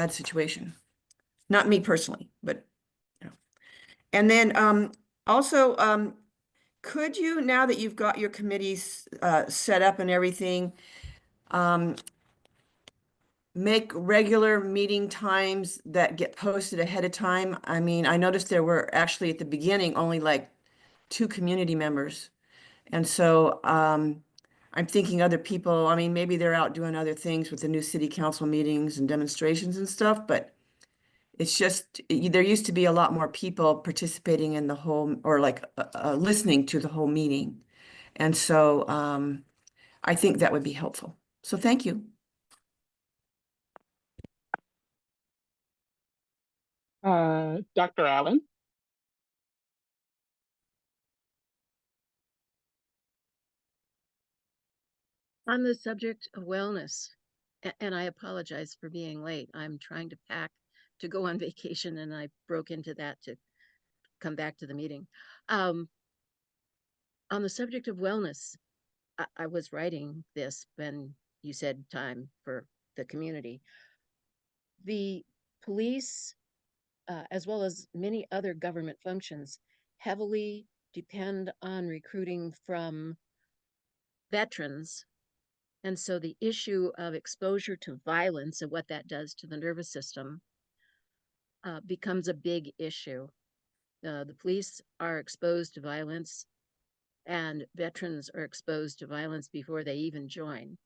situation. Not me personally, but you know. And then also, could you, now that you've got your committees set up and everything, make regular meeting times that get posted ahead of time? I mean, I noticed there were actually at the beginning only like 2 community members. And so I'm thinking other people, I mean, maybe they're out doing other things with the new city council meetings and demonstrations and stuff, but it's just, there used to be a lot more people participating in the whole, or like listening to the whole meeting. And so I think that would be helpful. So thank you. Dr. Allen. On the subject of wellness, and I apologize for being late. I'm trying to pack to go on vacation, and I broke into that to come back to the meeting. On the subject of wellness, I was writing this when you said time for the community. The police, as well as many other government functions, heavily depend on recruiting from veterans. And so the issue of exposure to violence and what that does to the nervous system becomes a big issue. The police are exposed to violence, and veterans are exposed to violence before they even join.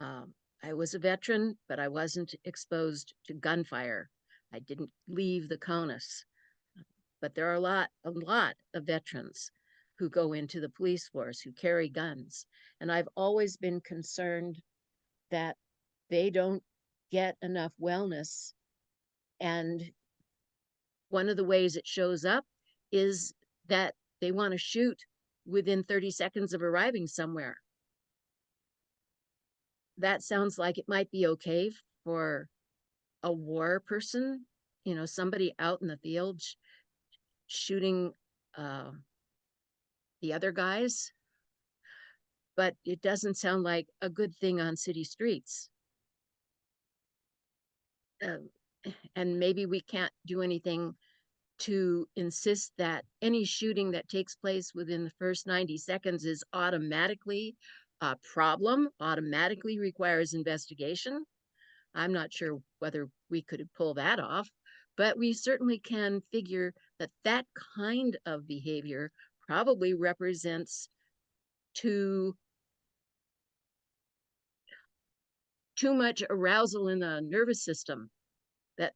I was a veteran, but I wasn't exposed to gunfire. I didn't leave the CONUS. But there are a lot of veterans who go into the police force, who carry guns. And I've always been concerned that they don't get enough wellness. And one of the ways it shows up is that they want to shoot within 30 seconds of arriving somewhere. That sounds like it might be okay for a war person, you know, somebody out in the field shooting the other guys, but it doesn't sound like a good thing on city streets. And maybe we can't do anything to insist that any shooting that takes place within the first 90 seconds is automatically a problem, automatically requires investigation. I'm not sure whether we could pull that off, but we certainly can figure that that kind of behavior probably represents too much arousal in the nervous system, that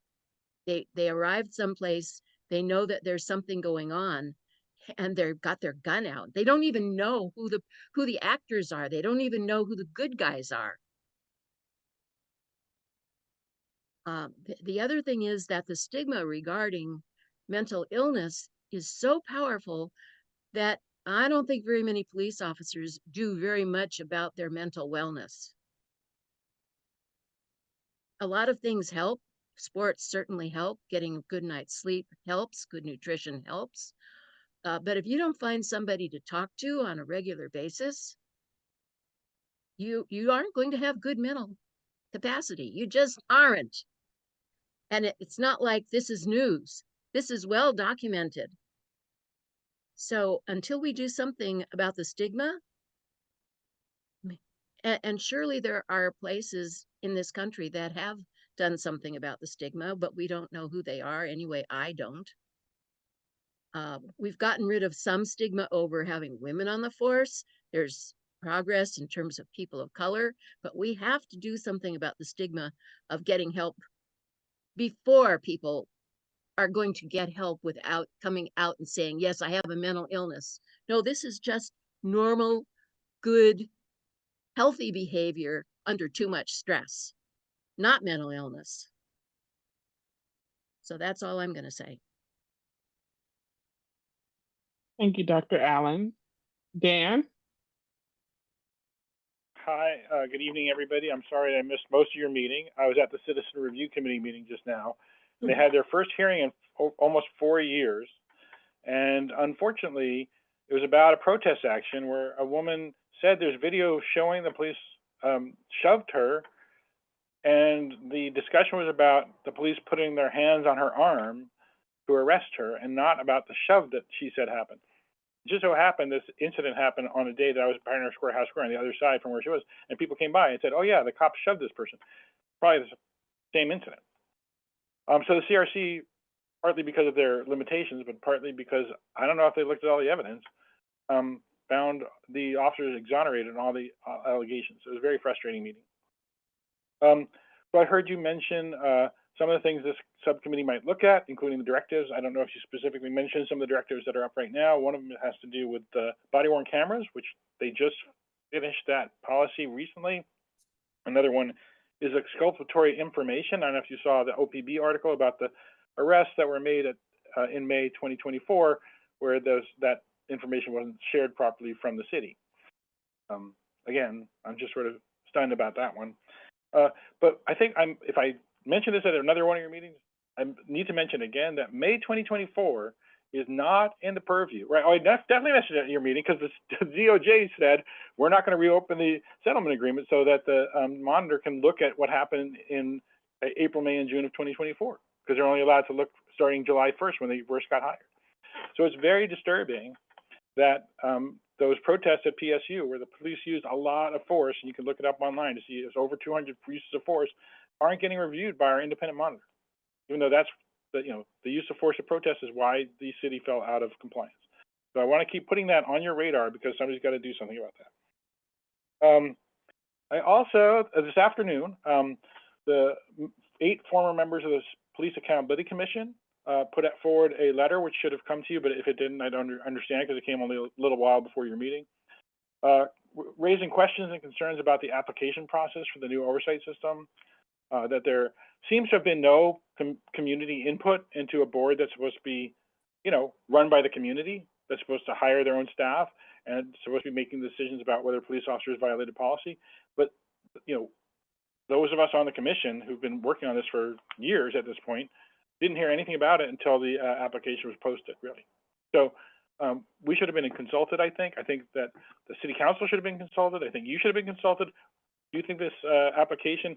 they arrived someplace, they know that there's something going on, and they've got their gun out. They don't even know who the actors are. They don't even know who the good guys are. The other thing is that the stigma regarding mental illness is so powerful that I don't think very many police officers do very much about their mental wellness. A lot of things help. Sports certainly help. Getting a good night's sleep helps. Good nutrition helps. But if you don't find somebody to talk to on a regular basis, you aren't going to have good mental capacity. You just aren't. And it's not like this is news. This is well documented. So until we do something about the stigma, and surely there are places in this country that have done something about the stigma, but we don't know who they are. Anyway, I don't. We've gotten rid of some stigma over having women on the force. There's progress in terms of people of color, but we have to do something about the stigma of getting help before people are going to get help without coming out and saying, yes, I have a mental illness. No, this is just normal, good, healthy behavior under too much stress, not mental illness. So that's all I'm going to say. Thank you, Dr. Allen. Dan? Hi, good evening, everybody. I'm sorry I missed most of your meeting. I was at the Citizen Review Committee meeting just now. They had their first hearing in almost 4 years. And unfortunately, it was about a protest action where a woman said there's video showing the police shoved her. And the discussion was about the police putting their hands on her arm to arrest her and not about the shove that she said happened. It just so happened this incident happened on a day that I was at Pioneer Square, House Square on the other side from where she was. And people came by and said, oh yeah, the cops shoved this person. Probably the same incident. So the CRC, partly because of their limitations, but partly because I don't know if they looked at all the evidence, found the officers exonerated on all the allegations. It was a very frustrating meeting. So I heard you mention some of the things this subcommittee might look at, including the directives. I don't know if you specifically mentioned some of the directives that are up right now. One of them has to do with body-worn cameras, which they just finished that policy recently. Another one is exculpatory information. I don't know if you saw the OPB article about the arrests that were made in May 2024, where that information wasn't shared properly from the city. Again, I'm just sort of stunned about that one. But I think if I mention this at another one of your meetings, I need to mention again that May 2024 is not in the purview, right? Oh, I definitely mentioned it at your meeting because the DOJ said we're not going to reopen the settlement agreement so that the monitor can look at what happened in April, May, and June of 2024, because they're only allowed to look starting July 1st when they first got hired. So it's very disturbing that those protests at PSU, where the police used a lot of force, and you can look it up online to see it's over 200 uses of force, aren't getting reviewed by our independent monitor, even though that's the use of force of protest is why the city fell out of compliance. So I want to keep putting that on your radar because somebody's got to do something about that. I also this afternoon, the 8 former members of the Police Accountability Commission put forward a letter which should have come to you, but if it didn't, I don't understand because it came only a little while before your meeting, raising questions and concerns about the application process for the new oversight system, that there seems to have been no community input into a board that's supposed to be, run by the community, that's supposed to hire their own staff and supposed to be making decisions about whether police officers violated policy. But, those of us on the commission who've been working on this for years at this point didn't hear anything about it until the application was posted, really. So we should have been consulted, I think. I think that the city council should have been consulted. I think you should have been consulted. Do you think this application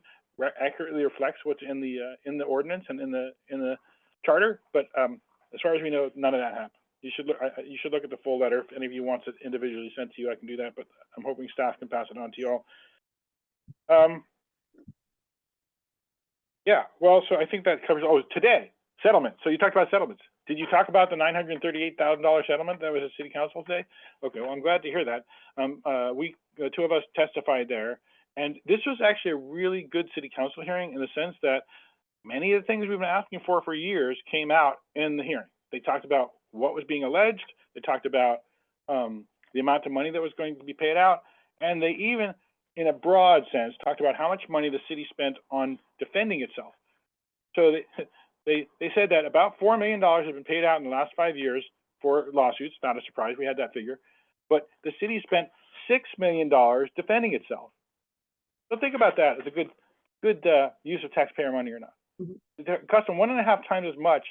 accurately reflects what's in the ordinance and in the charter? But as far as we know, none of that happened. You should look at the full letter. If any of you wants it individually sent to you, I can do that. But I'm hoping staff can pass it on to you all. Yeah, well, so I think that covers. Oh, today settlement. So you talked about settlements. Did you talk about the $938,000 settlement that was at City Council today? Okay, well, I'm glad to hear that. The 2 of us testified there, and this was actually a really good City Council hearing in the sense that many of the things we've been asking for years came out in the hearing. They talked about what was being alleged. They talked about the amount of money that was going to be paid out, and they even, in a broad sense, talked about how much money the city spent on defending itself. So they said that about $4 million has been paid out in the last 5 years for lawsuits. Not a surprise, we had that figure. But the city spent $6 million defending itself. So think about that as a good use of taxpayer money or not. It cost them 1.5 times as much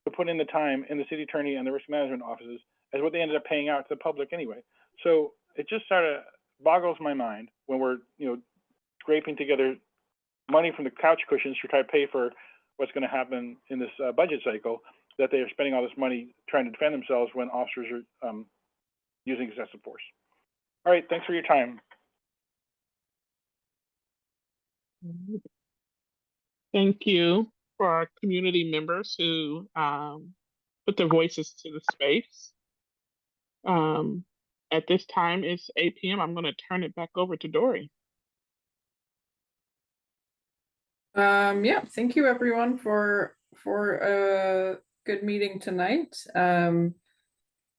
to put in the time in the city attorney and the risk management offices as what they ended up paying out to the public anyway. So it just sort of boggles my mind when we're scraping together money from the couch cushions to try to pay for what's going to happen in this budget cycle, that they are spending all this money trying to defend themselves when officers are using excessive force. All right, thanks for your time. Thank you for our community members who put their voices to the space. At this time, it's 8 p.m. I'm going to turn it back over to Dory. Yeah, thank you everyone for a good meeting tonight. And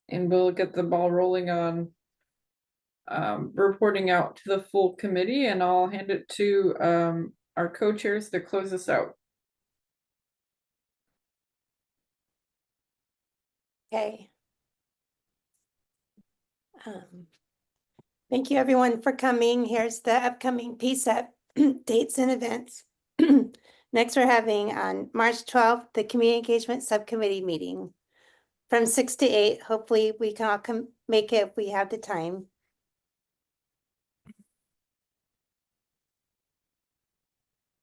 we'll get the ball rolling on reporting out to the full committee, and I'll hand it to our co-chairs to close us out. Okay. Thank you everyone for coming. Here's the upcoming PCCEP dates and events. Next, we're having on March 12th, the Community Engagement Subcommittee meeting from 6 to 8. Hopefully we can all make it if we have the time.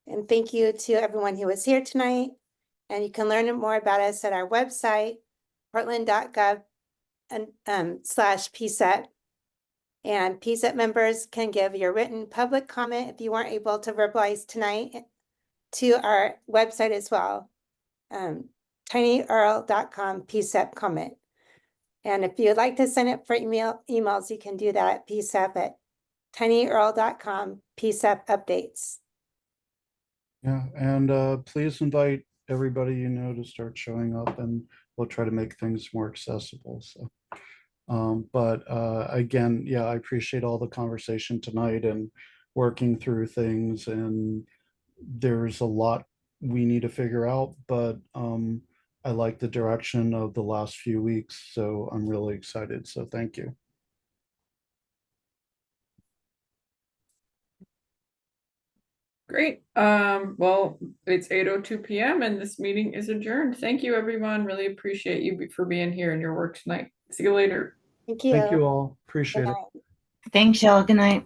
And thank you to everyone who was here tonight. And you can learn more about us at our website, portland.gov and /PCCEP. And PCCEP members can give your written public comment if you weren't able to verbalize tonight to our website as well, tinyurl.com PCCEP comment. And if you'd like to sign up for emails, you can do that at PCCEP at tinyurl.com PCCEP updates. Yeah, and please invite everybody to start showing up, and we'll try to make things more accessible. So, but again, yeah, I appreciate all the conversation tonight and working through things, and there's a lot we need to figure out, but I like the direction of the last few weeks, so I'm really excited. So thank you. Great. Well, it's 8:02 p.m. and this meeting is adjourned. Thank you, everyone. Really appreciate you for being here and your work tonight. See you later. Thank you. Thank you all. Good Appreciate it. night. Thanks, y'all. Good night.